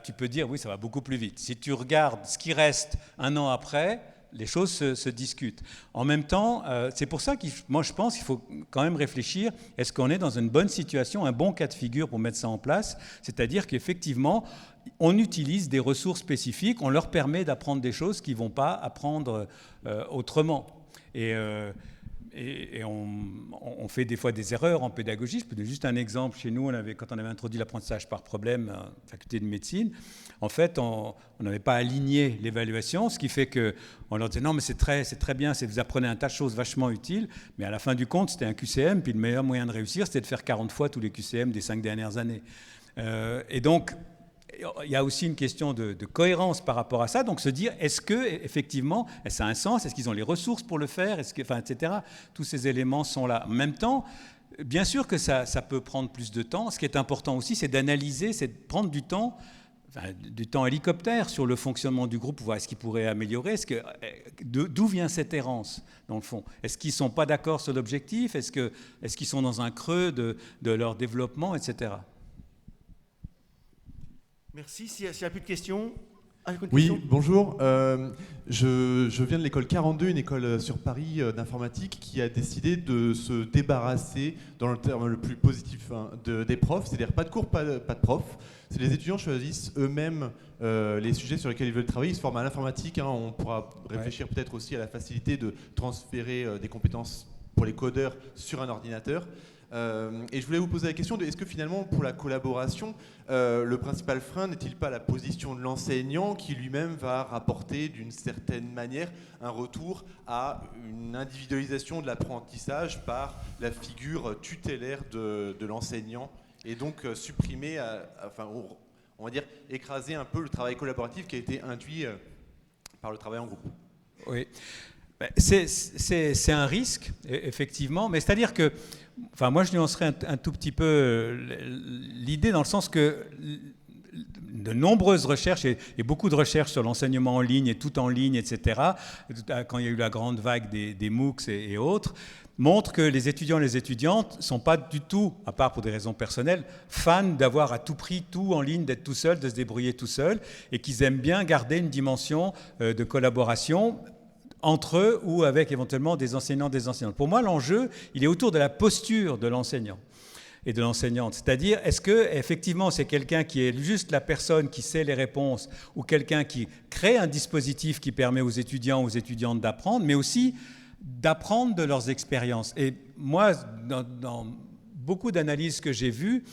tu peux dire oui, ça va beaucoup plus vite. Si tu regardes ce qui reste un an après, les choses se discutent. En même temps, c'est pour ça que moi je pense qu'il faut quand même réfléchir, est-ce qu'on est dans une bonne situation, un bon cas de figure pour mettre ça en place, c'est-à-dire qu'effectivement, on utilise des ressources spécifiques, on leur permet d'apprendre des choses qu'ils ne vont pas apprendre autrement. Et on fait des fois des erreurs en pédagogie. Je peux donner juste un exemple. Chez nous, quand on avait introduit l'apprentissage par problème à la faculté de médecine, en fait, on n'avait pas aligné l'évaluation, ce qui fait qu'on leur disait non, mais c'est très bien, vous apprenez un tas de choses vachement utiles, mais à la fin du compte, c'était un QCM, puis le meilleur moyen de réussir, c'était de faire 40 fois tous les QCM des 5 dernières années. Et donc, il y a aussi une question de cohérence par rapport à ça. Donc se dire, est-ce que effectivement, ça a un sens? Est-ce qu'ils ont les ressources pour le faire? Etc. Tous ces éléments sont là. En même temps, bien sûr que ça peut prendre plus de temps. Ce qui est important aussi, c'est d'analyser, c'est de prendre du temps hélicoptère sur le fonctionnement du groupe, voir ce qu'ils pourraient améliorer. D'où vient cette errance, dans le fond? Est-ce qu'ils ne sont pas d'accord sur l'objectif? Est-ce qu'ils sont dans un creux de leur développement, etc. Merci. S'il n'y a plus de questions. Oui, bonjour. Je viens de l'école 42, une école sur Paris d'informatique qui a décidé de se débarrasser, dans le terme le plus positif, des profs. C'est-à-dire pas de cours, pas de profs. C'est les étudiants choisissent eux-mêmes les sujets sur lesquels ils veulent travailler. Ils se forment à l'informatique. On pourra réfléchir peut-être aussi à la facilité de transférer des compétences pour les codeurs sur un ordinateur. Et je voulais vous poser la question de est-ce que finalement pour la collaboration, le principal frein n'est-il pas la position de l'enseignant qui lui-même va rapporter d'une certaine manière un retour à une individualisation de l'apprentissage par la figure tutélaire de l'enseignant et donc supprimer, on va dire écraser un peu le travail collaboratif qui a été induit par le travail en groupe? Oui, c'est un risque, effectivement, mais c'est-à-dire que moi, je nuancerais un tout petit peu l'idée dans le sens que de nombreuses recherches, et beaucoup de recherches sur l'enseignement en ligne et tout en ligne, etc., quand il y a eu la grande vague des MOOCs et autres, montrent que les étudiants et les étudiantes ne sont pas du tout, à part pour des raisons personnelles, fans d'avoir à tout prix tout en ligne, d'être tout seul, de se débrouiller tout seul, et qu'ils aiment bien garder une dimension de collaboration entre eux ou avec éventuellement des enseignants, des enseignantes. Pour moi, l'enjeu, il est autour de la posture de l'enseignant et de l'enseignante. C'est-à-dire, est-ce que effectivement c'est quelqu'un qui est juste la personne qui sait les réponses ou quelqu'un qui crée un dispositif qui permet aux étudiants ou aux étudiantes d'apprendre, mais aussi d'apprendre de leurs expériences. Et moi, dans beaucoup d'analyses que j'ai vues,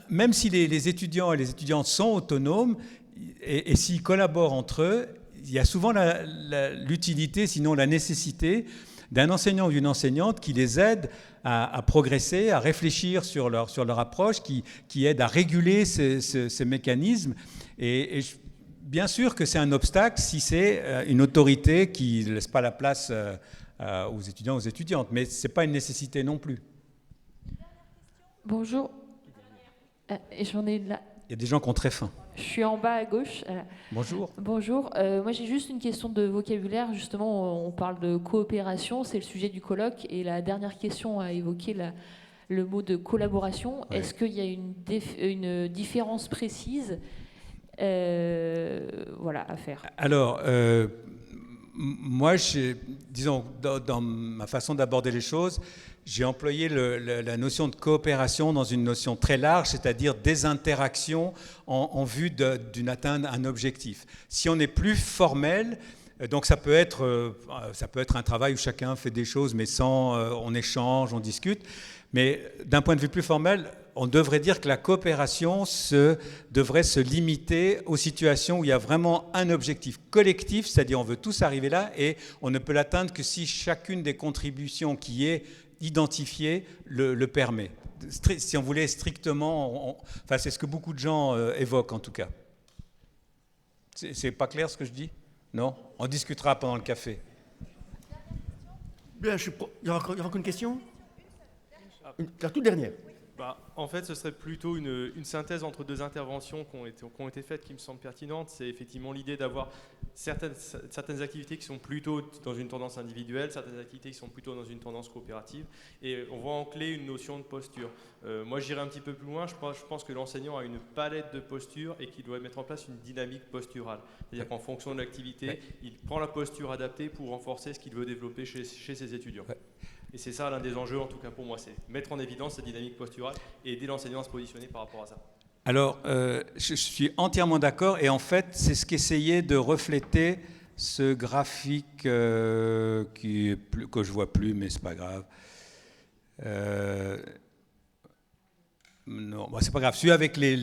même si les étudiants et les étudiantes sont autonomes et s'ils collaborent entre eux, il y a souvent l'utilité, sinon la nécessité, d'un enseignant ou d'une enseignante qui les aide à progresser, à réfléchir sur leur approche, qui aide à réguler ces mécanismes. Et bien sûr que c'est un obstacle si c'est une autorité qui ne laisse pas la place aux étudiants, aux étudiantes. Mais ce n'est pas une nécessité non plus. Bonjour. J'en ai là. Il y a des gens qui ont très faim. Je suis en bas à gauche. Bonjour. Bonjour. Moi, j'ai juste une question de vocabulaire. Justement, on parle de coopération, c'est le sujet du colloque. Et la dernière question a évoqué le mot de collaboration. Ouais. Est-ce qu'il y a une différence précise à faire? Alors, moi, disons, dans ma façon d'aborder les choses, j'ai employé la notion de coopération dans une notion très large, c'est-à-dire des interactions en vue d'atteindre un objectif. Si on est plus formel, donc ça peut être un travail où chacun fait des choses, mais on échange, on discute. Mais d'un point de vue plus formel, on devrait dire que la coopération devrait se limiter aux situations où il y a vraiment un objectif collectif, c'est-à-dire on veut tous arriver là et on ne peut l'atteindre que si chacune des contributions qui est identifiée le permet. Si on voulait strictement... c'est ce que beaucoup de gens évoquent en tout cas. C'est pas clair ce que je dis? Non? On discutera pendant le café. Bien, il y aura encore une question? La toute dernière. En fait, ce serait plutôt une synthèse entre deux interventions qui ont été faites qui me semble pertinente. C'est effectivement l'idée d'avoir certaines activités qui sont plutôt dans une tendance individuelle, certaines activités qui sont plutôt dans une tendance coopérative, et on voit en clé une notion de posture. Moi, j'irai un petit peu plus loin. Je pense que l'enseignant a une palette de postures et qu'il doit mettre en place une dynamique posturale. C'est-à-dire qu'en fonction de l'activité, il prend la posture adaptée pour renforcer ce qu'il veut développer chez ses étudiants. Et c'est ça l'un des enjeux, en tout cas pour moi, c'est mettre en évidence cette dynamique posturale et aider l'enseignant à se positionner par rapport à ça. Alors, je suis entièrement d'accord, et en fait, c'est ce qu'essayait de refléter ce graphique que je vois plus, mais c'est pas grave. Non, bon, c'est pas grave. Celui avec les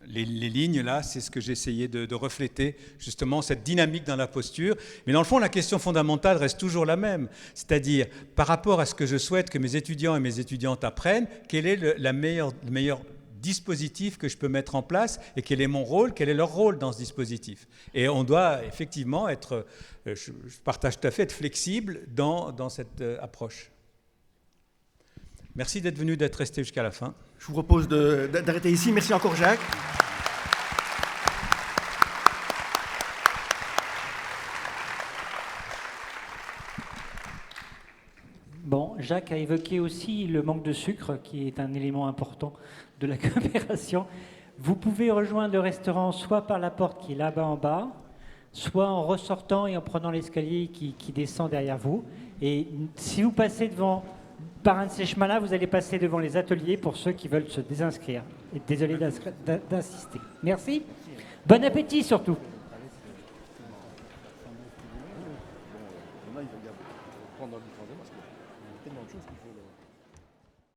lignes là, c'est ce que j'essayais de refléter, justement cette dynamique dans la posture. Mais dans le fond, la question fondamentale reste toujours la même, c'est-à-dire par rapport à ce que je souhaite que mes étudiants et mes étudiantes apprennent, quel est le meilleur dispositif que je peux mettre en place et quel est mon rôle, quel est leur rôle dans ce dispositif. Et on doit effectivement être, je partage tout à fait, être flexible dans cette approche. Merci d'être venu, d'être resté jusqu'à la fin. Je vous propose d'arrêter ici. Merci encore, Jacques. Bon, Jacques a évoqué aussi le manque de sucre, qui est un élément important de la coopération. Vous pouvez rejoindre le restaurant soit par la porte qui est là-bas en bas, soit en ressortant et en prenant l'escalier qui descend derrière vous. Et si vous passez par un de ces chemins-là, vous allez passer devant les ateliers pour ceux qui veulent se désinscrire. Et désolé d'insister. Merci. Bon appétit surtout. Prendre dans le troisième parce qu'il y a tellement de choses qu'il faut...